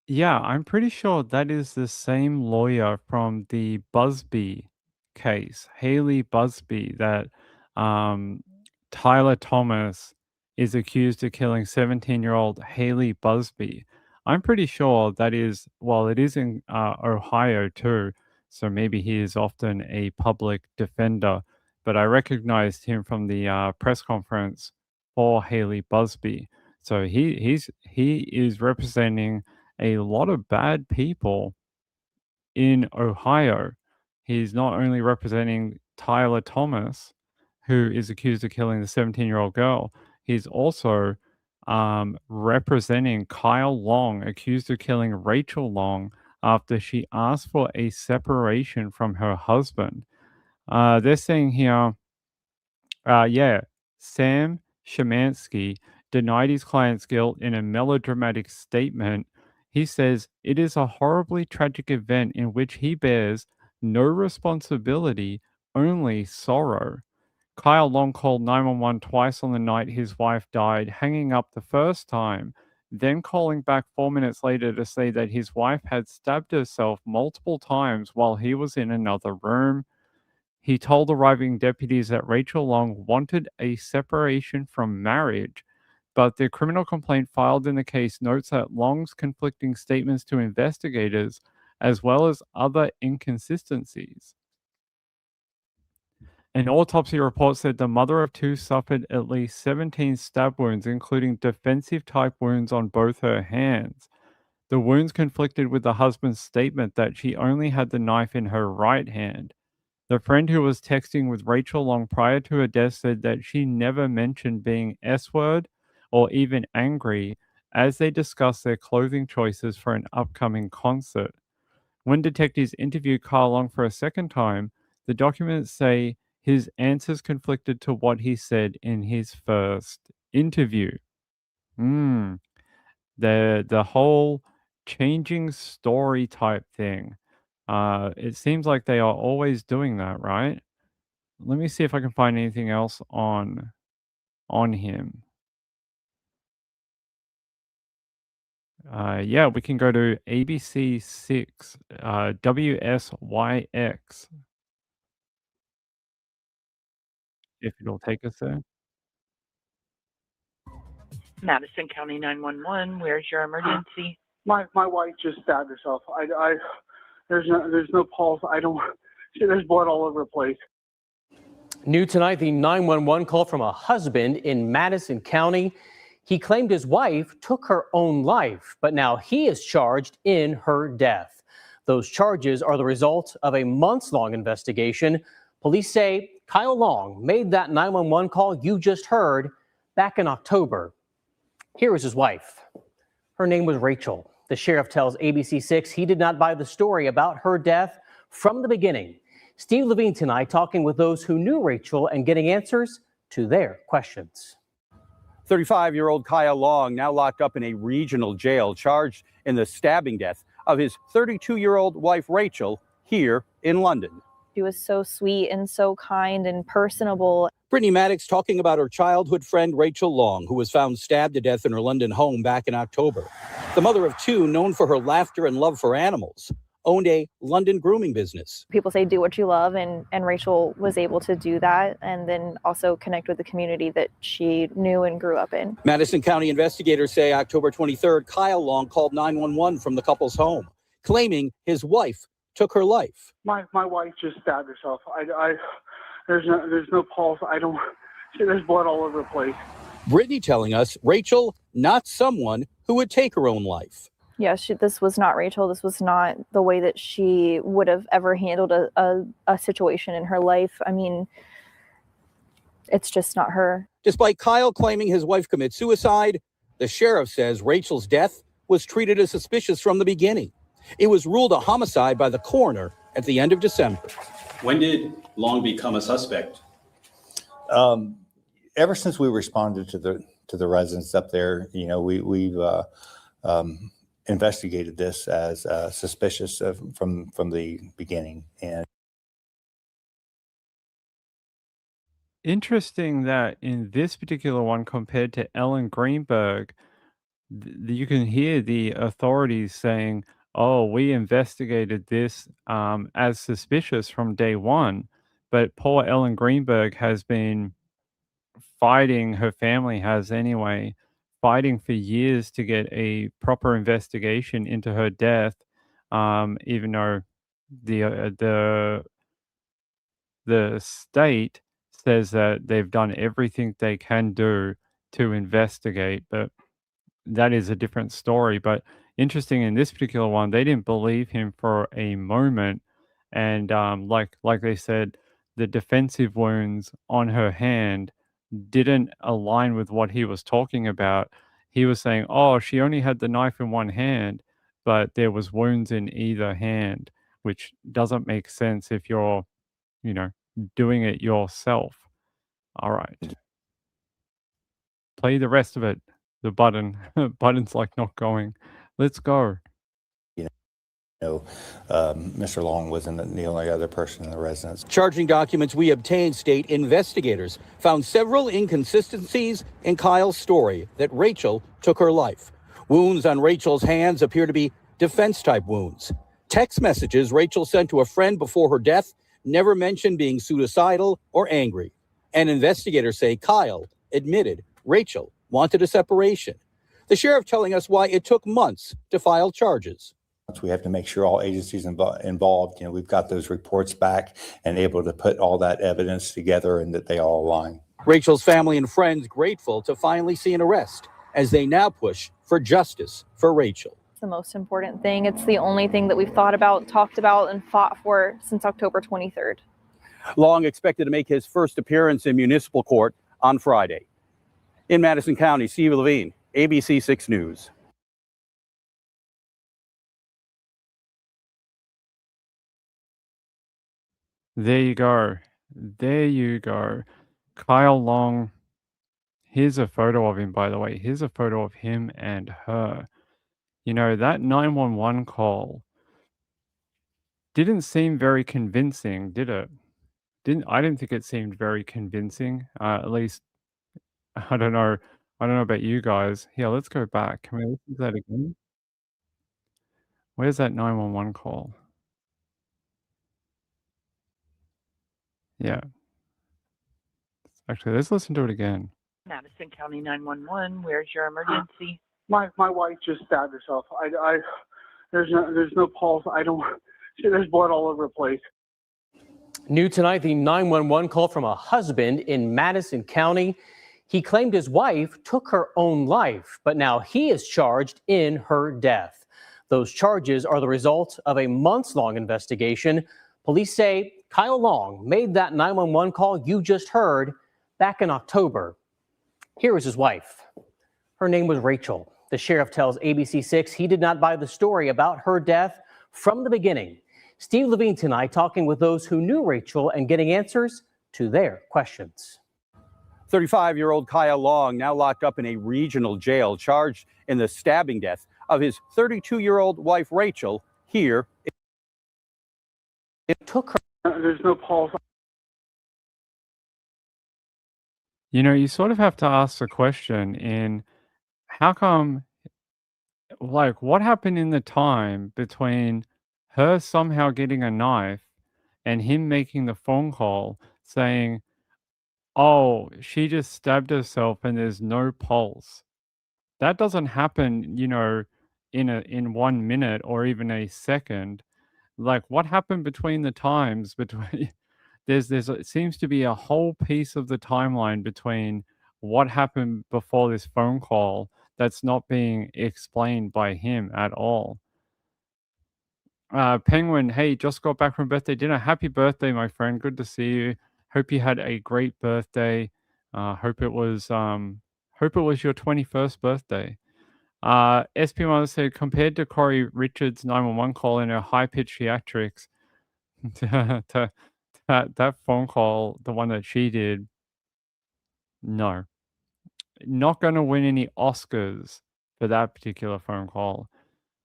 Yeah, I'm pretty sure that is the same lawyer from the Busby case, Haley Busby, that Tyler Thomas is accused of killing 17-year-old Haley Busby. I'm pretty sure that is, well, it is in Ohio too, so maybe he is often a public defender, but I recognized him from the press conference for Haley Busby. So he is representing a lot of bad people in Ohio. He's not only representing Tyler Thomas, who is accused of killing the 17-year-old girl, he's also representing Kyle Long, accused of killing Rachel Long after she asked for a separation from her husband. They're saying here, Sam Shemansky denied his client's guilt in a melodramatic statement. He says it is a horribly tragic event in which he bears no responsibility, only sorrow. Kyle Long called 911 twice on the night his wife died, hanging up the first time, then calling back 4 minutes later to say that his wife had stabbed herself multiple times while he was in another room. He told arriving deputies that Rachel Long wanted a separation from marriage, but the criminal complaint filed in the case notes that Long's conflicting statements to investigators, as well as other inconsistencies. An autopsy report said the mother of two suffered at least 17 stab wounds, including defensive type wounds on both her hands. The wounds conflicted with the husband's statement that she only had the knife in her right hand. The friend who was texting with Rachel Long prior to her death said that she never mentioned being S-word or even angry as they discussed their clothing choices for an upcoming concert. When detectives interviewed Kyle Long for a second time, the documents say his answers conflicted to what he said in his first interview. The whole changing story type thing. It seems like they are always doing that, right? Let me see if I can find anything else on him. Yeah, we can go to ABC 6, WSYX. If it'll take us there. Madison County 911, where's your emergency? My wife just stabbed herself. There's no pulse. There's blood all over the place. New tonight, the 911 call from a husband in Madison County. He claimed his wife took her own life, but now he is charged in her death. Those charges are the result of a months-long investigation. Police say Kyle Long made that 911 call you just heard back in October. Here is his wife. Her name was Rachel. The sheriff tells ABC 6 he did not buy the story about her death from the beginning. Steve Levine tonight talking with those who knew Rachel and getting answers to their questions. 35-year-old Kyle Long now locked up in a regional jail, charged in the stabbing death of his 32-year-old wife, Rachel, here in London. She was so sweet and so kind and personable. Brittany Maddox talking about her childhood friend, Rachel Long, who was found stabbed to death in her London home back in October. The mother of two, known for her laughter and love for animals, owned a London grooming business. People say do what you love, and Rachel was able to do that and then also connect with the community that she knew and grew up in. Madison County investigators say October 23rd, Kyle Long called 911 from the couple's home, claiming his wife took her life. My wife just stabbed herself. There's no pulse. There's blood all over the place. Brittany telling us Rachel, not someone who would take her own life. Yeah, this was not Rachel. This was not the way that she would have ever handled a situation in her life. I mean, it's just not her. Despite Kyle claiming his wife committed suicide, the sheriff says Rachel's death was treated as suspicious from the beginning. It was ruled a homicide by the coroner at the end of December. When did Long become a suspect? Ever since we responded to the residents up there, we've investigated this as suspicious from the beginning. And interesting that in this particular one, compared to Ellen Greenberg, you can hear the authorities saying, oh, we investigated this as suspicious from day one. But poor Ellen Greenberg has been fighting, her family has anyway, fighting for years to get a proper investigation into her death, even though the state says that they've done everything they can do to investigate, but that is a different story. But interesting, in this particular one, they didn't believe him for a moment, and like they said, the defensive wounds on her hand didn't align with what he was talking about. he was saying, oh, she only had the knife in one hand, but there was wounds in either hand, which doesn't make sense if you're, doing it yourself. All right. Play the rest of it. The button's like not going. Let's go. Mr. Long wasn't the only other person in the residence. Charging documents we obtained state investigators found several inconsistencies in Kyle's story that Rachel took her life. Wounds on Rachel's hands appear to be defense-type wounds. Text messages Rachel sent to a friend before her death never mentioned being suicidal or angry. And investigators say Kyle admitted Rachel wanted a separation. The sheriff telling us why it took months to file charges. We have to make sure all agencies involved, we've got those reports back and able to put all that evidence together and that they all align. Rachel's family and friends grateful to finally see an arrest as they now push for justice for Rachel. It's the most important thing. It's the only thing that we've thought about, talked about, and fought for since October 23rd. Long expected to make his first appearance in municipal court on Friday. In Madison County, Steve Levine, ABC 6 News. There you go. There you go. Kyle Long. Here's a photo of him, by the way. Here's a photo of him and her. That 911 call didn't seem very convincing, did it? I didn't think it seemed very convincing. At least, I don't know. I don't know about you guys. Here, let's go back. Can we listen to that again? Where's that 911 call? Yeah. Actually, let's listen to it again. Madison County 911, where's your emergency? My wife just stabbed herself. There's no pulse. There's blood all over the place. New tonight, the 911 call from a husband in Madison County. He claimed his wife took her own life, but now he is charged in her death. Those charges are the result of a months-long investigation. Police say Kyle Long made that 911 call you just heard back in October. Here is his wife. Her name was Rachel. The sheriff tells ABC 6 he did not buy the story about her death from the beginning. Steve Levine tonight talking with those who knew Rachel and getting answers to their questions. 35-year-old Kyle Long now locked up in a regional jail, charged in the stabbing death of his 32-year-old wife, Rachel, here. It took her. There's no pulse. You sort of have to ask the question in how come, what happened in the time between her somehow getting a knife and him making the phone call saying, oh, she just stabbed herself and there's no pulse. That doesn't happen, in 1 minute or even a second. What happened between the times between it seems to be a whole piece of the timeline between what happened before this phone call that's not being explained by him at all. Penguin, hey, just got back from birthday dinner. Happy birthday, my friend. Good to see you. Hope you had a great birthday. Hope it was your 21st birthday. SP Mother said, compared to Kouri Richins' 911 call in her high-pitched theatrics, that phone call, the one that she did, no. Not going to win any Oscars for that particular phone call.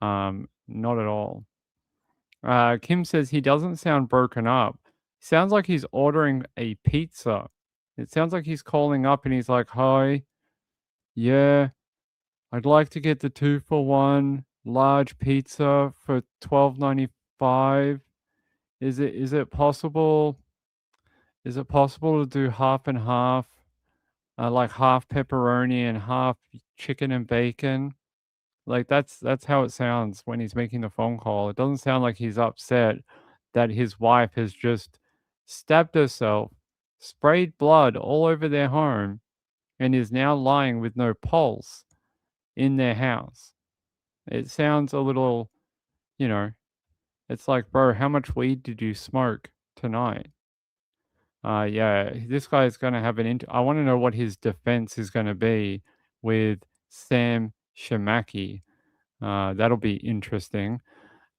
Not at all. Kim says he doesn't sound broken up. Sounds like he's ordering a pizza. It sounds like he's calling up and he's like, hi, yeah, I'd like to get the 2-for-1 large pizza for $12.95. Is it possible? Is it possible to do half and half? Like half pepperoni and half chicken and bacon? That's how it sounds when he's making the phone call. It doesn't sound like he's upset that his wife has just stabbed herself, sprayed blood all over their home, and is now lying with no pulse in their house. It sounds a little, it's like, bro, how much weed did you smoke tonight? Yeah, this guy is going to have I want to know what his defense is going to be with Sam Shamaki. That'll be interesting.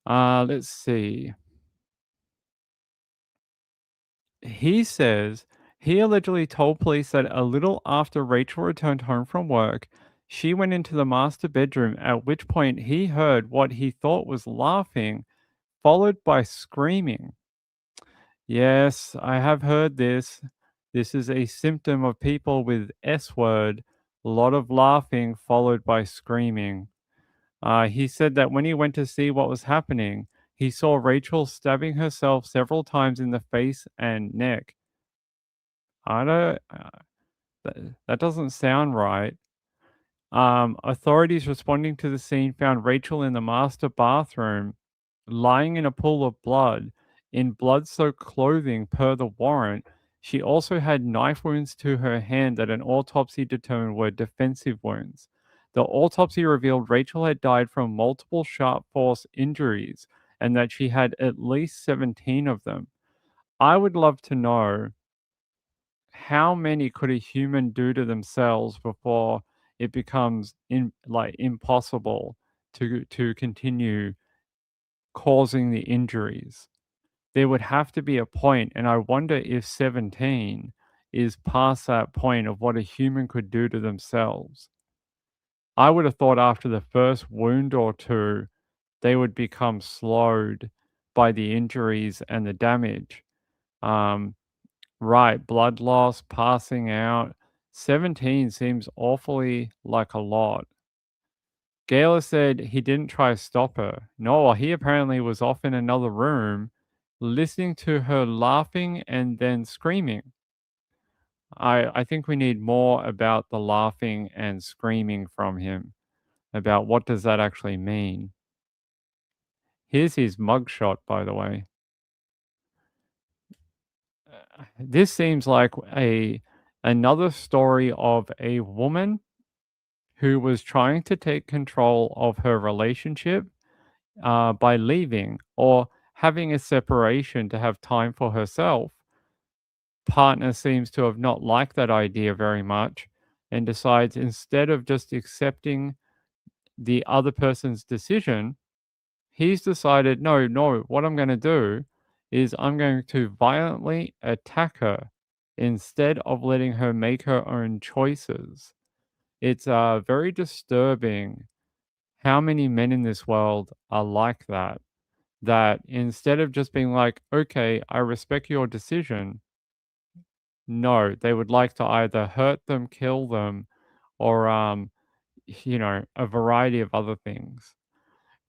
Let's see. He says he allegedly told police that a little after Rachel returned home from work, she went into the master bedroom, at which point he heard what he thought was laughing, followed by screaming. Yes, I have heard this. This is a symptom of people with S word, a lot of laughing followed by screaming. He said that when he went to see what was happening, he saw Rachel stabbing herself several times in the face and neck. I don't. That doesn't sound right. Authorities responding to the scene found Rachel in the master bathroom, lying in a pool of blood, in blood-soaked clothing per the warrant. She also had knife wounds to her hand that an autopsy determined were defensive wounds. The autopsy revealed Rachel had died from multiple sharp force injuries and that she had at least 17 of them. I would love to know how many could a human do to themselves before it becomes impossible to continue causing the injuries. There would have to be a point, and I wonder if 17 is past that point of what a human could do to themselves. I would have thought after the first wound or two, they would become slowed by the injuries and the damage. Right, blood loss, passing out. 17 seems awfully like a lot. Gaylor said he didn't try to stop her. No, he apparently was off in another room listening to her laughing and then screaming. I think we need more about the laughing and screaming from him, about what does that actually mean. Here's his mugshot, by the way. This seems like another story of a woman who was trying to take control of her relationship by leaving or having a separation to have time for herself. Partner seems to have not liked that idea very much and decides instead of just accepting the other person's decision, he's decided, no, what I'm going to do is I'm going to violently attack her instead of letting her make her own choices. It's very disturbing how many men in this world are like that. That instead of just being like, okay, I respect your decision, no, they would like to either hurt them, kill them, or, a variety of other things.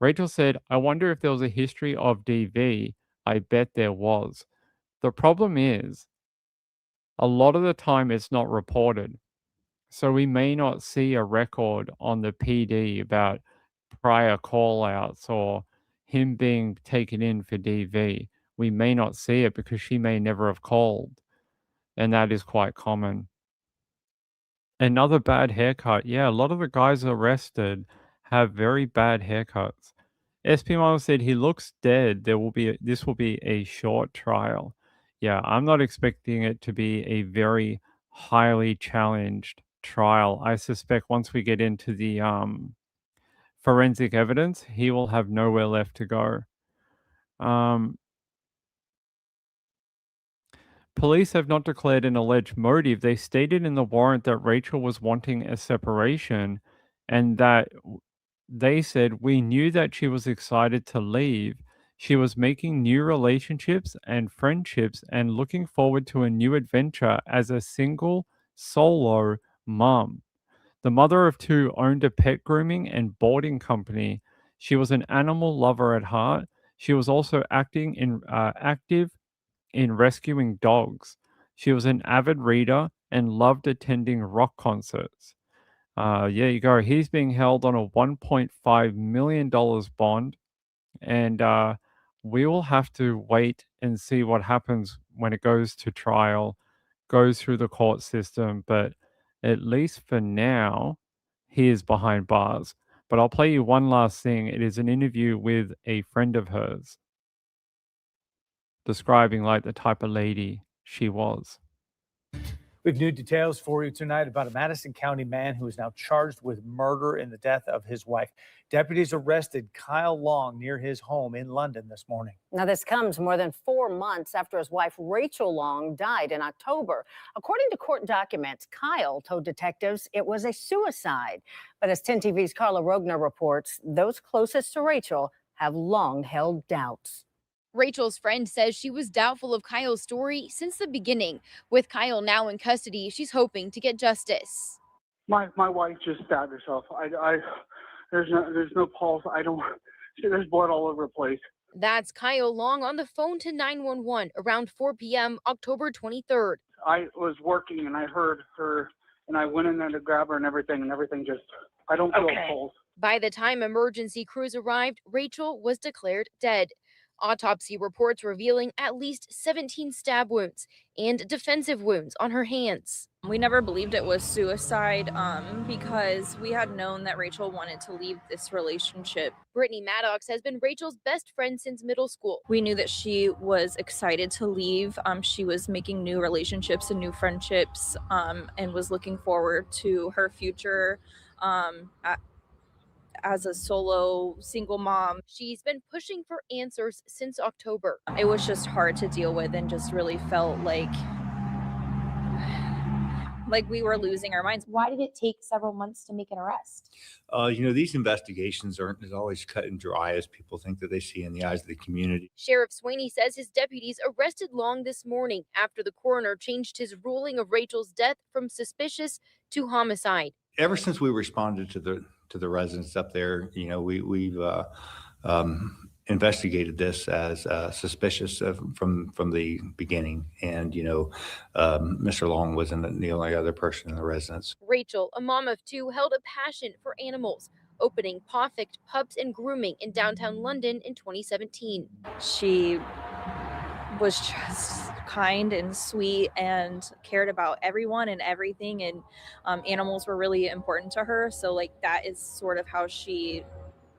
Rachel said, I wonder if there was a history of DV. I bet there was. The problem is, a lot of the time it's not reported. So we may not see a record on the PD about prior call outs or him being taken in for DV. We may not see it because she may never have called. And that is quite common. Another bad haircut. Yeah, a lot of the guys arrested have very bad haircuts. SP Miles said he looks dead. This will be a short trial. Yeah, I'm not expecting it to be a very highly challenged trial. I suspect once we get into the forensic evidence, he will have nowhere left to go. Police have not declared an alleged motive. They stated in the warrant that Rachel was wanting a separation and that they said, we knew that she was excited to leave. She was making new relationships and friendships and looking forward to a new adventure as a single solo mom. The mother of two owned a pet grooming and boarding company. She was an animal lover at heart. She was also active in rescuing dogs. She was an avid reader and loved attending rock concerts. Yeah, you go. He's being held on a $1.5 million bond, and we will have to wait and see what happens when it goes to trial, goes through the court system. But at least for now, he is behind bars. But I'll play you one last thing. It is an interview with a friend of hers, describing like the type of lady she was. We have new details for you tonight about a Madison County man who is now charged with murder in the death of his wife. Deputies arrested Kyle Long near his home in London this morning. Now, this comes more than 4 months after his wife, Rachel Long, died in October. According to court documents, Kyle told detectives it was a suicide. But as 10 TV's Carla Rogner reports, those closest to Rachel have long held doubts. Rachel's friend says she was doubtful of Kyle's story since the beginning. With Kyle now in custody, she's hoping to get justice. My wife just stabbed herself. There's no pulse. There's blood all over the place. That's Kyle Long on the phone to 911 around 4 p.m. October 23rd. I was working and I heard her and I went in there to grab her and everything just, I don't feel a pulse. By the time emergency crews arrived, Rachel was declared dead. Autopsy reports revealing at least 17 stab wounds and defensive wounds on her hands. We never believed it was suicide because we had known that Rachel wanted to leave this relationship. Brittany Maddox has been Rachel's best friend since middle school. We knew that she was excited to leave. She was making new relationships and new friendships and was looking forward to her future as a solo single mom. She's been pushing for answers since October. It was just hard to deal with and just really felt like we were losing our minds. Why did it take several months to make an arrest? These investigations aren't as always cut and dry as people think that they see in the eyes of the community. Sheriff Sweeney says his deputies arrested Long this morning after the coroner changed his ruling of Rachel's death from suspicious to homicide. Ever since we responded to the residents up there, we've investigated this as suspicious from the beginning. And, Mr. Long wasn't the only other person in the residence. Rachel, a mom of 2, held a passion for animals, opening Pawfect Pups and Grooming in downtown London in 2017. She was just kind and sweet and cared about everyone and everything, and animals were really important to her. So that is sort of how she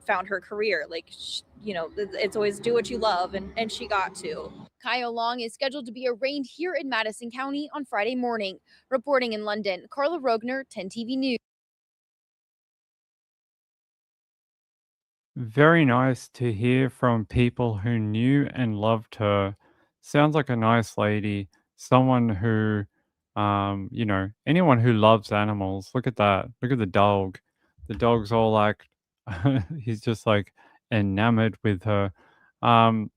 found her career. It's always do what you love, and she got to. Kyle Long is scheduled to be arraigned here in Madison County on Friday morning. Reporting in London, Carla Rogner, 10 TV News. Very nice to hear from people who knew and loved her. Sounds like a nice lady, someone who, anyone who loves animals. Look at that. Look at the dog. The dog's all like, he's just like enamored with her. Sounds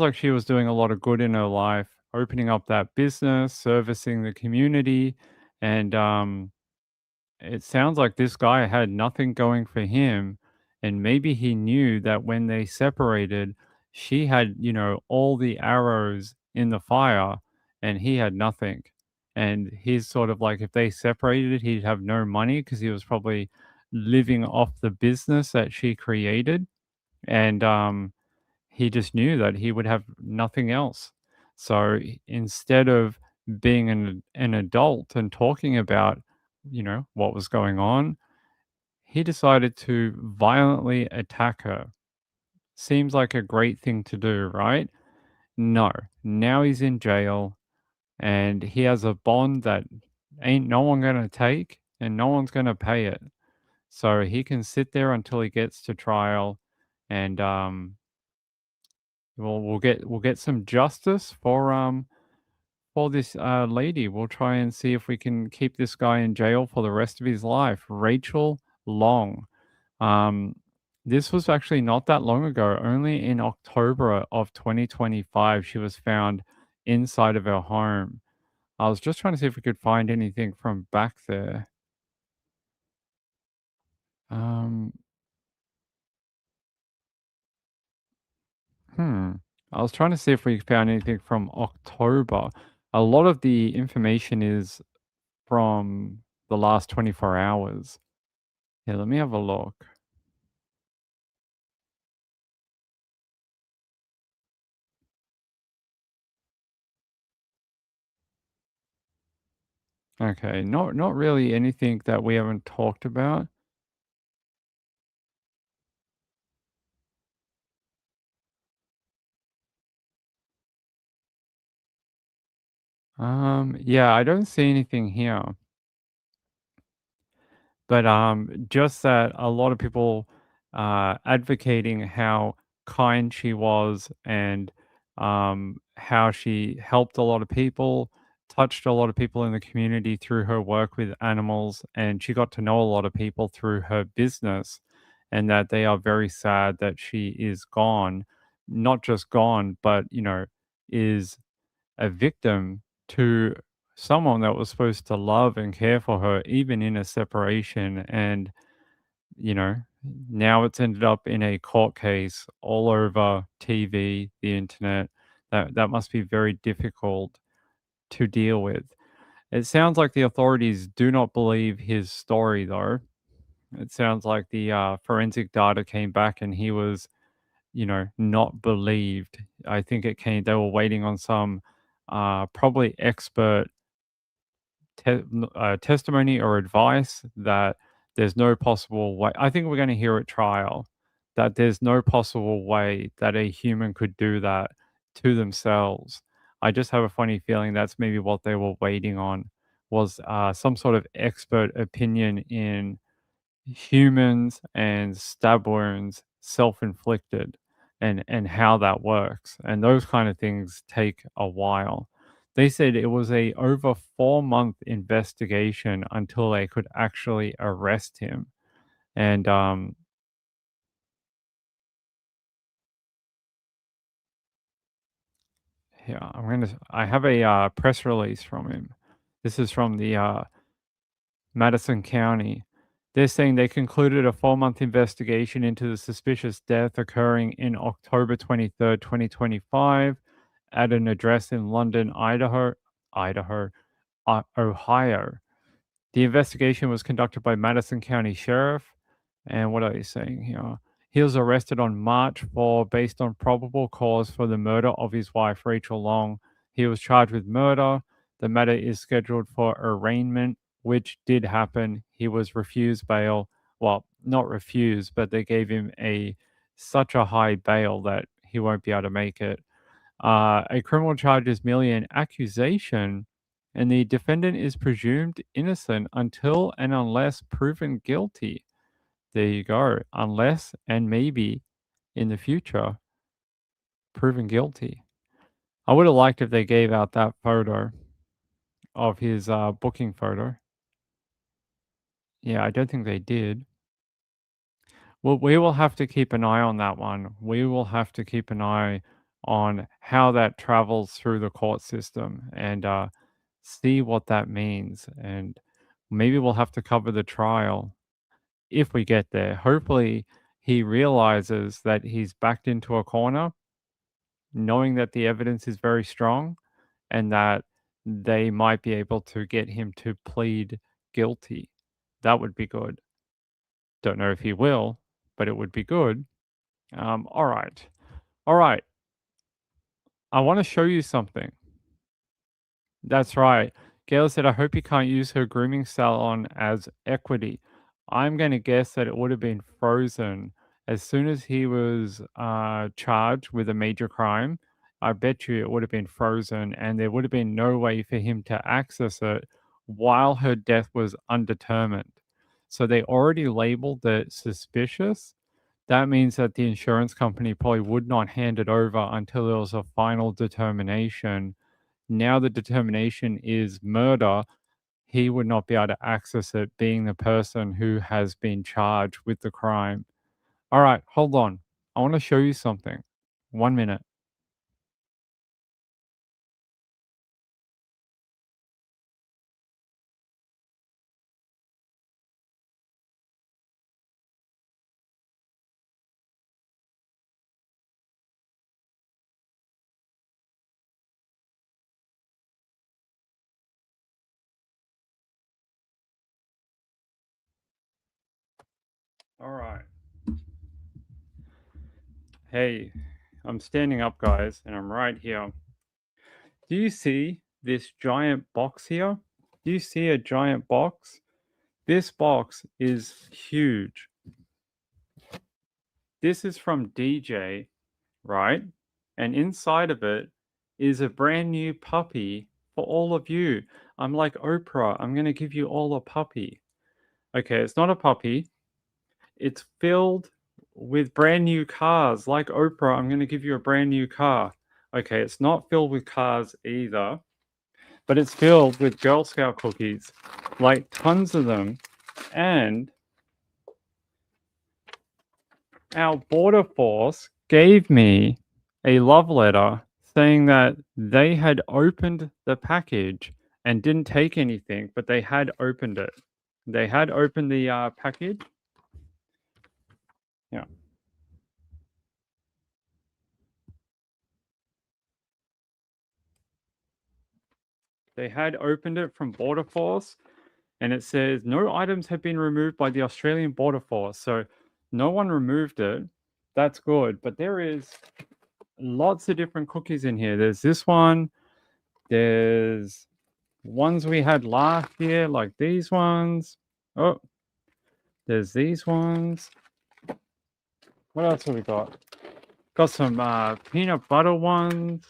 like she was doing a lot of good in her life, opening up that business, servicing the community, and it sounds like this guy had nothing going for him, and maybe he knew that when they separated, she had, all the arrows in the fire, and he had nothing. And he's sort of like, if they separated, he'd have no money because he was probably living off the business that she created. And he just knew that he would have nothing else. So instead of being an adult and talking about, what was going on, he decided to violently attack her. Seems like a great thing to do, right? No. Now he's in jail and he has a bond that ain't no one going to take and no one's going to pay it. So he can sit there until he gets to trial, and we'll get some justice for this lady. We'll try and see if we can keep this guy in jail for the rest of his life. Rachel Long. This was actually not that long ago. Only in October of 2025, she was found inside of her home. I was just trying to see if we could find anything from back there. I was trying to see if we found anything from October. A lot of the information is from the last 24 hours. Yeah, let me have a look. Okay, not really anything that we haven't talked about. Yeah, I don't see anything here. But just that a lot of people advocating how kind she was and how she helped a lot of people, touched a lot of people in the community through her work with animals, and she got to know a lot of people through her business, and that they are very sad that she is gone. Not just gone, but, is a victim to someone that was supposed to love and care for her, even in a separation. And, you know, now it's ended up in a court case all over TV, the internet. That must be very difficult to deal with. It sounds like the authorities do not believe his story, though. It sounds like the forensic data came back and he was, not believed. I think they were waiting on some probably expert testimony or advice that there's no possible way. I think we're going to hear at trial that there's no possible way that a human could do that to themselves. I just have a funny feeling that's maybe what they were waiting on was some sort of expert opinion in humans and stab wounds self-inflicted and how that works, and those kind of things take a while. They said it was a over 4-month investigation until they could actually arrest him. And yeah, I have a press release from him. This is from the Madison County. They're saying they concluded a 4-month investigation into the suspicious death occurring in October 23rd, 2025, at an address in London, Ohio. The investigation was conducted by Madison County Sheriff. And what are they saying here? He was arrested on March 4 based on probable cause for the murder of his wife, Rachel Long. He was charged with murder. The matter is scheduled for arraignment, which did happen. He was refused bail. Well, not refused, but they gave him such a high bail that he won't be able to make it. A criminal charge is merely an accusation, and the defendant is presumed innocent until and unless proven guilty. There you go. Unless and maybe in the future proven guilty. I would have liked if they gave out that photo of his booking photo. Yeah, I don't think they did. Well, we will have to keep an eye on that one. We will have to keep an eye on how that travels through the court system and see what that means. And maybe we'll have to cover the trial if we get there. Hopefully, he realizes that he's backed into a corner, knowing that the evidence is very strong and that they might be able to get him to plead guilty. That would be good. Don't know if he will, but it would be good. All right. All right. I want to show you something. That's right. Gail said, I hope you can't use her grooming salon as equity. I'm going to guess that it would have been frozen as soon as he was charged with a major crime. I bet you it would have been frozen and there would have been no way for him to access it while her death was undetermined. So they already labeled it suspicious. That means that the insurance company probably would not hand it over until there was a final determination. Now the determination is murder. He would not be able to access it, being the person who has been charged with the crime. All right, hold on. I want to show you something. 1 minute. All right. Hey, I'm standing up, guys, and I'm right here. Do you see this giant box here? Do you see a giant box? This box is huge. This is from DJ, right? And inside of it is a brand new puppy for all of you. I'm like Oprah. I'm going to give you all a puppy. Okay, it's not a puppy. It's filled with brand new cars. Like Oprah, I'm going to give you a brand new car. Okay, it's not filled with cars either, but it's filled with Girl Scout cookies. Like tons of them. And our border force gave me a love letter saying that they had opened the package and didn't take anything, but they had opened it. They had opened the package. Yeah. They had opened it from Border Force, and it says no items have been removed by the Australian Border Force. So no one removed it. That's good. But there is lots of different cookies in here. There's this one. There's ones we had last year, like these ones. Oh, there's these ones. What else have we got? Got some peanut butter ones.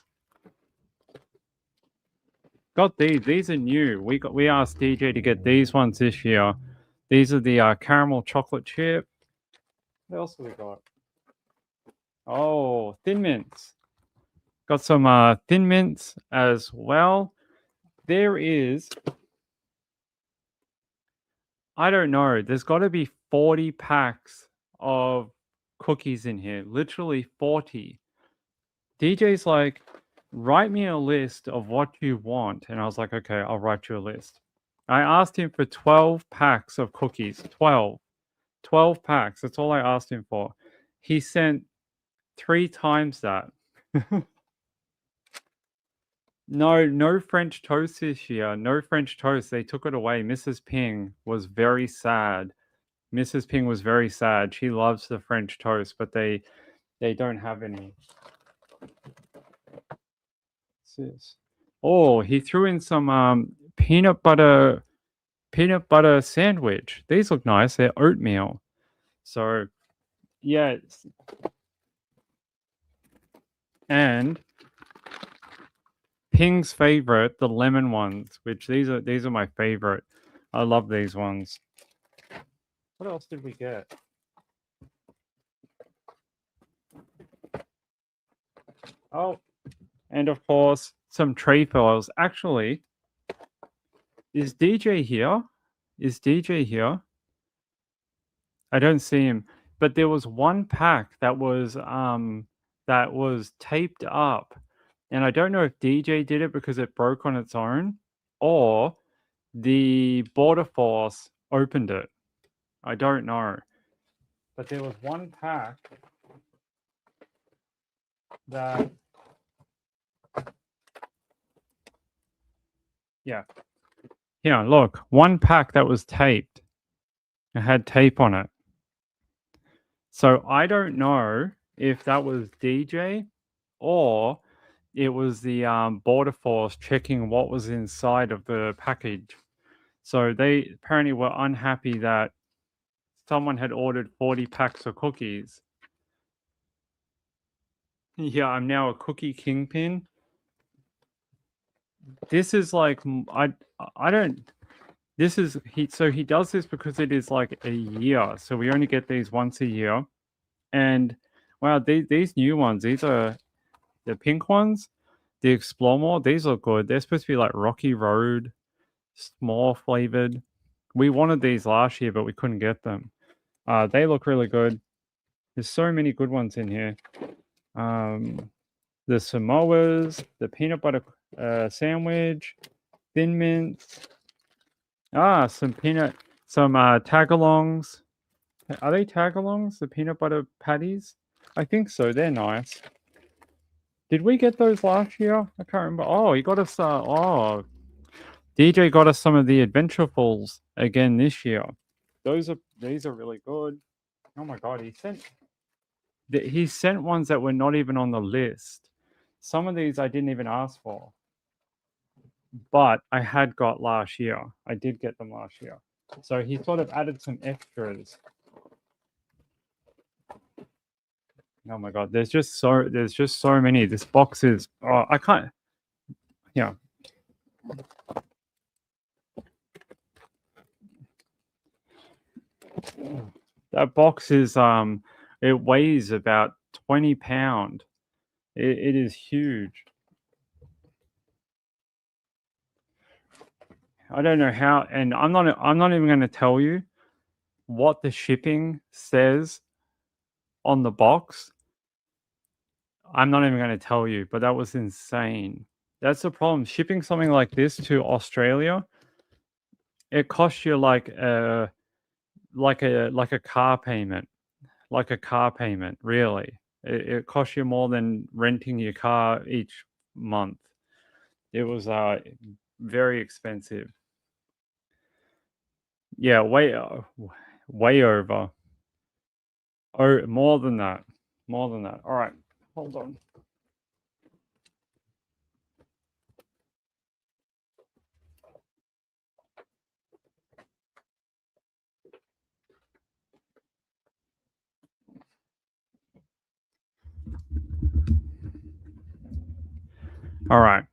Got these. These are new. We asked DJ to get these ones this year. These are the caramel chocolate chip. What else have we got? Oh, Thin Mints. Got some Thin Mints as well. There is, I don't know, there's got to be 40 packs of cookies in here. Literally 40. DJ's like, write me a list of what you want. And I was like, okay, I'll write you a list. I asked him for 12 packs of cookies. 12 packs. That's all I asked him for. He sent 3 times that. No French toast this year. No French toast. They took it away. Mrs. Ping was very sad. Mrs. Ping was very sad. She loves the French toast, but they don't have any. What's this? Oh, he threw in some peanut butter sandwich. These look nice. They're oatmeal. So, yeah. And Ping's favorite, the lemon ones, which these are my favorite. I love these ones. What else did we get? Oh, and of course, some trefoils. Actually, is DJ here? Is DJ here? I don't see him. But there was one pack that was taped up. And I don't know if DJ did it because it broke on its own, or the Border Force opened it. I don't know. But there was one pack that, yeah. Here, look, one pack that was taped. It had tape on it. So I don't know if that was DJ or it was the Border Force checking what was inside of the package. So they apparently were unhappy that someone had ordered 40 packs of cookies. Yeah, I'm now a cookie kingpin. This is like, I don't, this is, he does this because it is like a year. So we only get these once a year. And wow, these new ones, these are the pink ones, the Explore More, these look good. They're supposed to be like Rocky Road, small flavored. We wanted these last year, but we couldn't get them. They look really good. There's so many good ones in here. The Samoas, the peanut butter sandwich, Thin Mints. Some tagalongs. Are they tagalongs? The peanut butter patties? I think so. They're nice. Did we get those last year? I can't remember. Oh, he got us. DJ got us some of the Adventurefuls again this year. These are really good. Oh my god, he sent ones that were not even on the list. Some of these I didn't even ask for, but I had got last year. I did get them last year, so he sort of added some extras. Oh my god, there's just so many. This box is, I can't. Yeah. That box is it weighs about 20 pound. It is huge. I don't know how, and I'm not even going to tell you what the shipping says on the box. I'm not even going to tell you, but that was insane. That's the problem. Shipping something like this to Australia, it costs you like a car payment. Like a car payment, really. It costs you more than renting your car each month. It was very expensive. Yeah, way over. Oh, more than that. More than that. All right, hold on. All right.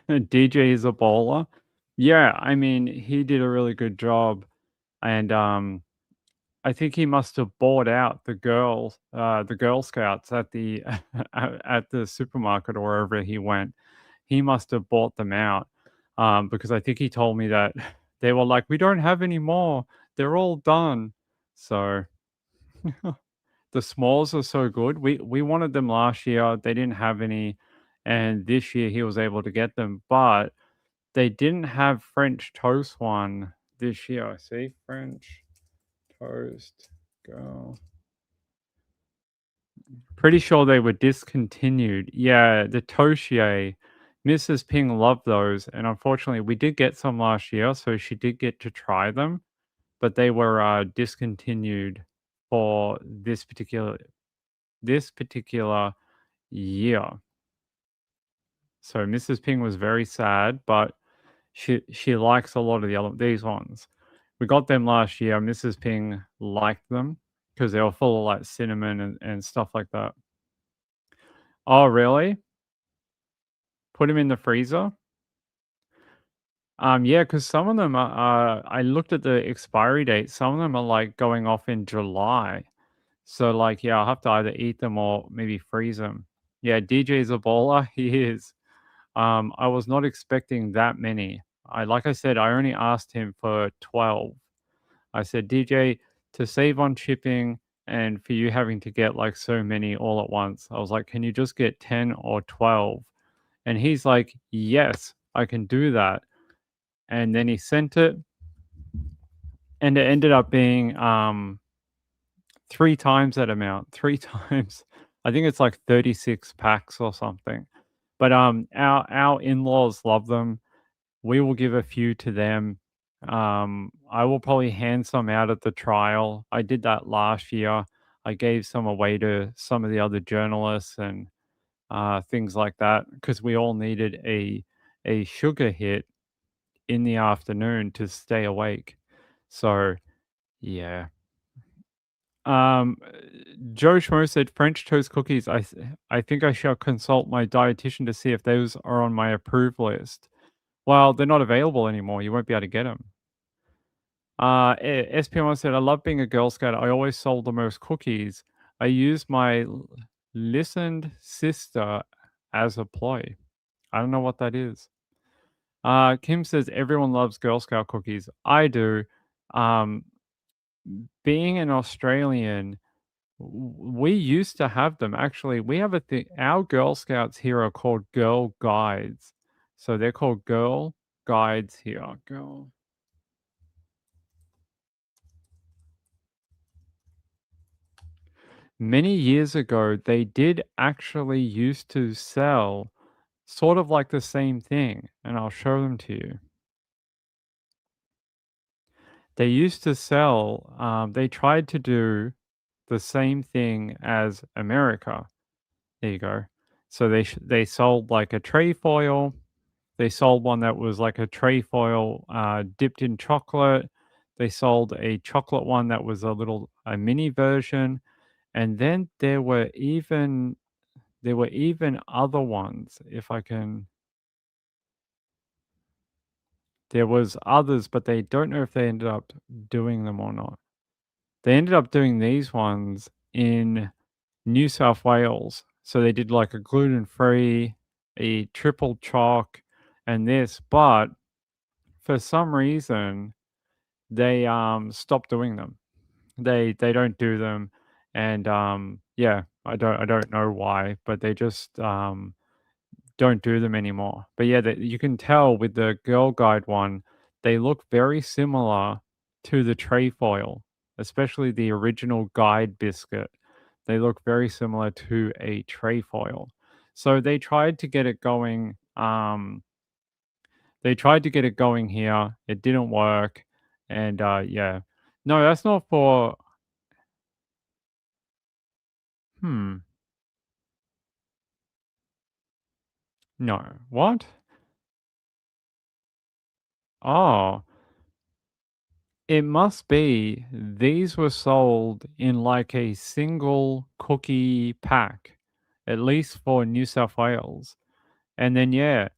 DJ is a bowler. Yeah, I mean, he did a really good job. And I think he must have bought out the Girl Scouts at the at the supermarket or wherever he went. He must have bought them out because I think he told me that they were like, we don't have any more. They're all done. So the smalls are so good. We wanted them last year. They didn't have any, and this year he was able to get them, but they didn't have French toast one this year. See, French toast girl. Pretty sure they were discontinued. Yeah, the Toastier. Mrs. Ping loved those, and unfortunately, we did get some last year, so she did get to try them, but they were discontinued for this particular year. So Mrs. Ping was very sad, but she likes a lot of these ones. We got them last year. Mrs. Ping liked them because they were full of like cinnamon and stuff like that. Oh, really? Put them in the freezer? Yeah, because some of them are, I looked at the expiry date. Some of them are like going off in July. So like, yeah, I'll have to either eat them or maybe freeze them. Yeah, DJ's a bowler. He is. I was not expecting that many. Like I said, I only asked him for 12. I said, DJ, to save on shipping and for you having to get like so many all at once, I was like, can you just get 10 or 12? And he's like, yes, I can do that. And then he sent it, and it ended up being 3 times that amount. 3 times. I think it's like 36 packs or something. But our in-laws love them. We will give a few to them. I will probably hand some out at the trial. I did that last year. I gave some away to some of the other journalists and things like that because we all needed a sugar hit in the afternoon to stay awake. So, yeah. Joe Schmo said French toast cookies. I think I shall consult my dietitian to see if those are on my approved list. Well, they're not available anymore. You won't be able to get them. SPM said, I love being a Girl Scout. I always sold the most cookies. I used my listened sister as a ploy. I don't know what that is. Kim says, everyone loves Girl Scout cookies. I do. Being an Australian, we used to have them. Actually, we have a thing. Our Girl Scouts here are called Girl Guides. So they're called Girl Guides here. Girl. Many years ago, they did actually used to sell sort of like the same thing, and I'll show them to you. They used to sell, they tried to do the same thing as America. There you go. So they sold like a tray foil. They sold one that was like a tray foil dipped in chocolate. They sold a chocolate one that was a mini version. And then there were even other ones, if I can there was others, but they don't know if they ended up doing them or not. They ended up doing these ones in New South Wales. So they did like a gluten-free, a triple choc, and this, but for some reason they stopped doing them. They don't do them, and yeah, I don't know why, but they just don't do them anymore. But yeah, you can tell with the Girl Guide one, they look very similar to the trefoil, especially the original guide biscuit. They look very similar to a trefoil. So they tried to get it going. They tried to get it going here. It didn't work, and yeah, no, that's not for. Hmm. No. What? Oh. It must be these were sold in like a single cookie pack, at least for New South Wales. And then, yeah,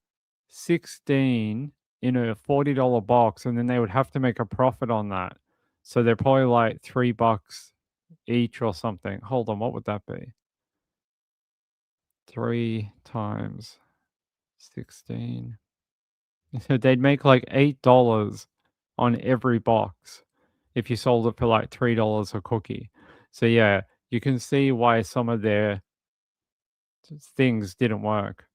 16 in a $40 box, and then they would have to make a profit on that. So they're probably like $3 each or something. Hold on, what would that be? 3 times 16. So they'd make like $8 on every box if you sold it for like $3 a cookie. So yeah, you can see why some of their things didn't work.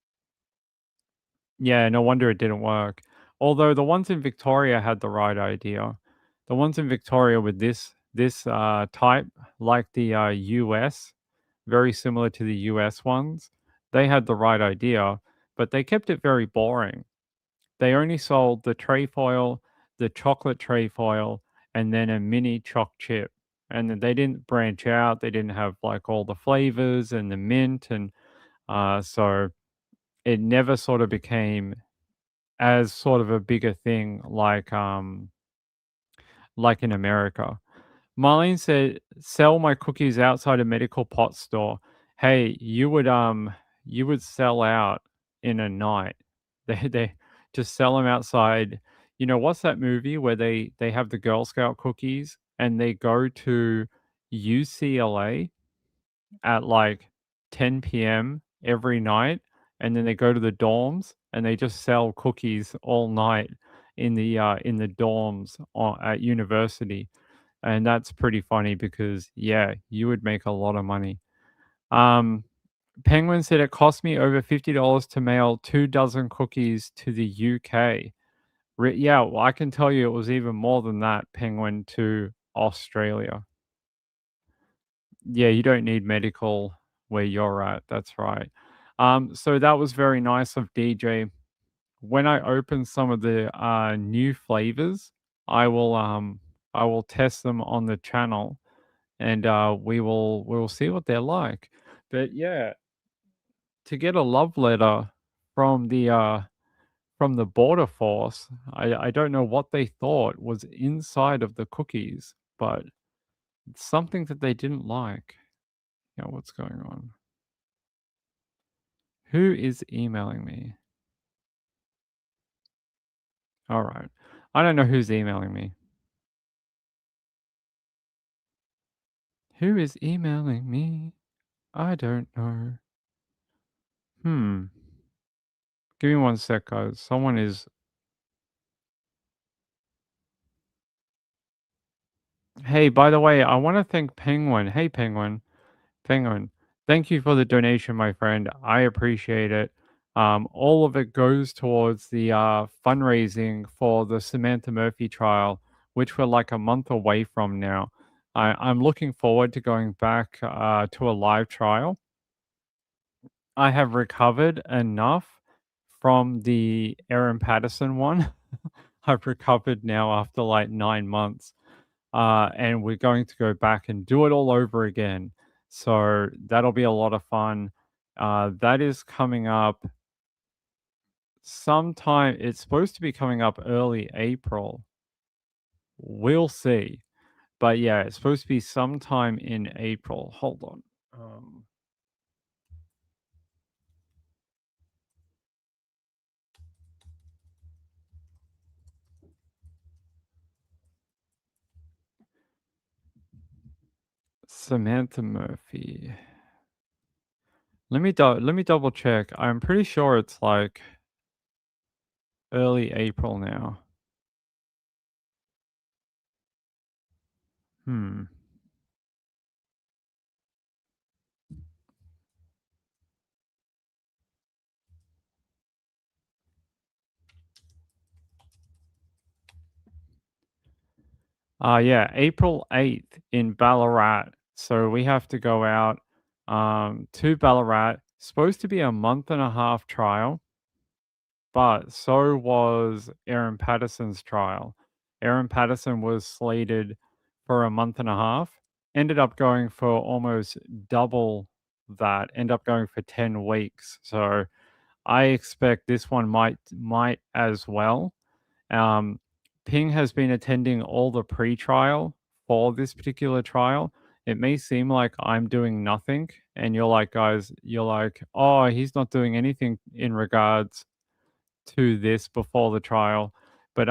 Yeah, no wonder it didn't work. Although the ones in Victoria had the right idea. The ones in Victoria with this type, like the US, very similar to the US ones, they had the right idea, but they kept it very boring. They only sold the trefoil, the chocolate trefoil, and then a mini choc chip. And then they didn't branch out. They didn't have like all the flavors and the mint, and so it never sort of became as sort of a bigger thing like in America. Marlene said, "Sell my cookies outside a medical pot store." Hey, you would sell out in a night. They just sell them outside. You know, what's that movie where they have the Girl Scout cookies and they go to UCLA at like 10 p.m. every night, and then they go to the dorms and they just sell cookies all night in the dorms at university. And that's pretty funny because, yeah, you would make a lot of money. Um, Penguin said it cost me over $50 to mail 2 dozen cookies to the UK. Yeah, well, I can tell you it was even more than that, Penguin, to Australia. Yeah, you don't need medical where you're at. That's right. So that was very nice of DJ. When I open some of the new flavors, I will test them on the channel, and we will see what they're like. But yeah, to get a love letter from the border force, I don't know what they thought was inside of the cookies, but it's something that they didn't like. Yeah, what's going on? Who is emailing me? All right. I don't know who's emailing me. Who is emailing me? I don't know. Give me one sec, guys. Someone is. Hey, by the way, I want to thank Penguin. Hey, Penguin. Penguin. Thank you for the donation, my friend. I appreciate it. All of it goes towards the fundraising for the Samantha Murphy trial, which we're like a month away from now. I'm looking forward to going back to a live trial. I have recovered enough from the Aaron Patterson one. I've recovered now after like 9 months. And we're going to go back and do it all over again. So that'll be a lot of fun. That is coming up sometime. It's supposed to be coming up early April. We'll see. But yeah, it's supposed to be sometime in April. Hold on. Samantha Murphy. Let me double check. I'm pretty sure it's like early April now. Yeah, April 8th in Ballarat. So we have to go out to Ballarat. Supposed to be a month and a half trial, but so was Aaron Patterson's trial. Aaron Patterson was slated for a month and a half, ended up going for almost double that, ended up going for 10 weeks. So I expect this one might as well. Ping has been attending all the pre-trial for this particular trial. It may seem like I'm doing nothing, and you're like, guys, you're like, oh, he's not doing anything in regards to this before the trial. But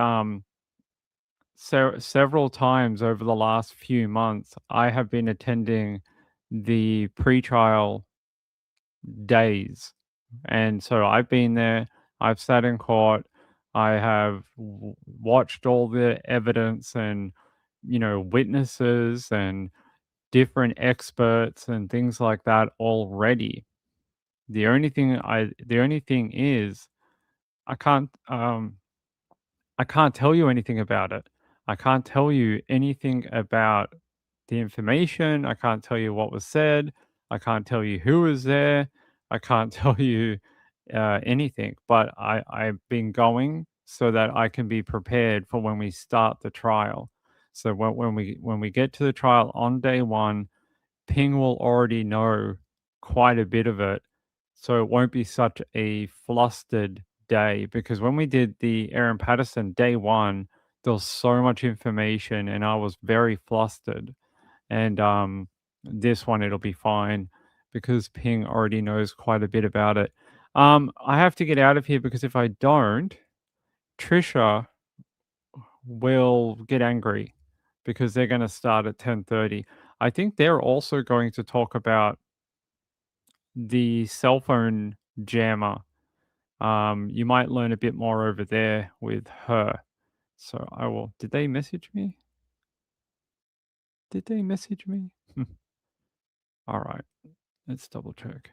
several times over the last few months, I have been attending the pre-trial days. And so I've been there, I've sat in court, I have watched all the evidence and, witnesses and different experts and things like that already. The only thing is I can't tell you anything about it. I can't tell you anything about the information. I can't tell you what was said. I can't tell you who was there. I can't tell you anything. But I've been going so that I can be prepared for when we start the trial. So when we get to the trial on day one, Ping will already know quite a bit of it. So it won't be such a flustered day, because when we did the Aaron Patterson day one, there was so much information and I was very flustered. And this one, it'll be fine because Ping already knows quite a bit about it. I have to get out of here because if I don't, Trisha will get angry because they're going to start at 10:30. I think they're also going to talk about the cell phone jammer. You might learn a bit more over there with her. So I will. Did they message me? Did they message me? All right. Let's double check.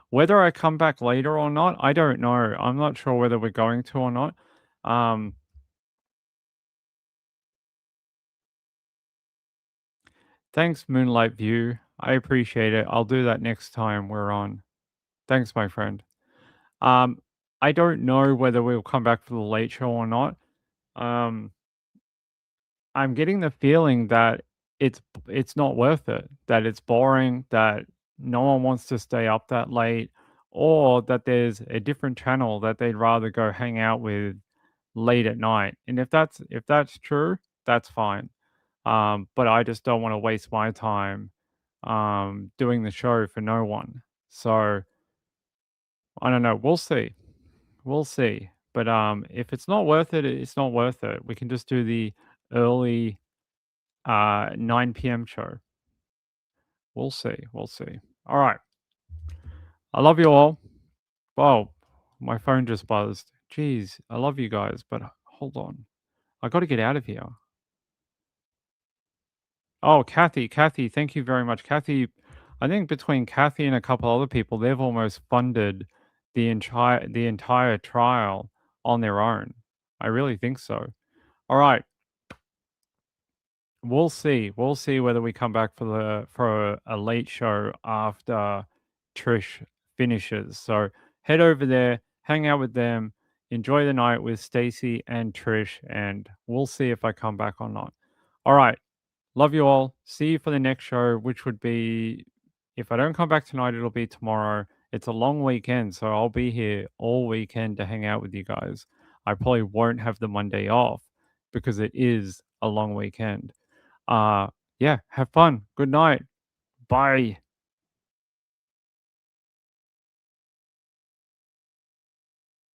Whether I come back later or not, I don't know. I'm not sure whether we're going to or not. Thanks, Moonlight View. I appreciate it. I'll do that next time we're on. Thanks, my friend. I don't know whether we'll come back for the late show or not. I'm getting the feeling that it's not worth it, that it's boring, that no one wants to stay up that late, or that there's a different channel that they'd rather go hang out with late at night. And if that's true, that's fine. But I just don't want to waste my time doing the show for no one. So I don't know. We'll see. We'll see. But if it's not worth it, it's not worth it. We can just do the early 9 p.m. show. We'll see. We'll see. All right. I love you all. Whoa, my phone just buzzed. Jeez, I love you guys, but hold on. I got to get out of here. Oh, Kathy, thank you very much. Kathy, I think between Kathy and a couple other people, they've almost funded the entire trial on their own. I really think so. All right. We'll see. We'll see whether we come back for a late show after Trish finishes. So head over there, hang out with them, enjoy the night with Stacy and Trish, and we'll see if I come back or not. All right. Love you all. See you for the next show, which would be, if I don't come back tonight, it'll be tomorrow. It's a long weekend, so I'll be here all weekend to hang out with you guys. I probably won't have the Monday off because it is a long weekend. Yeah, have fun. Good night. Bye.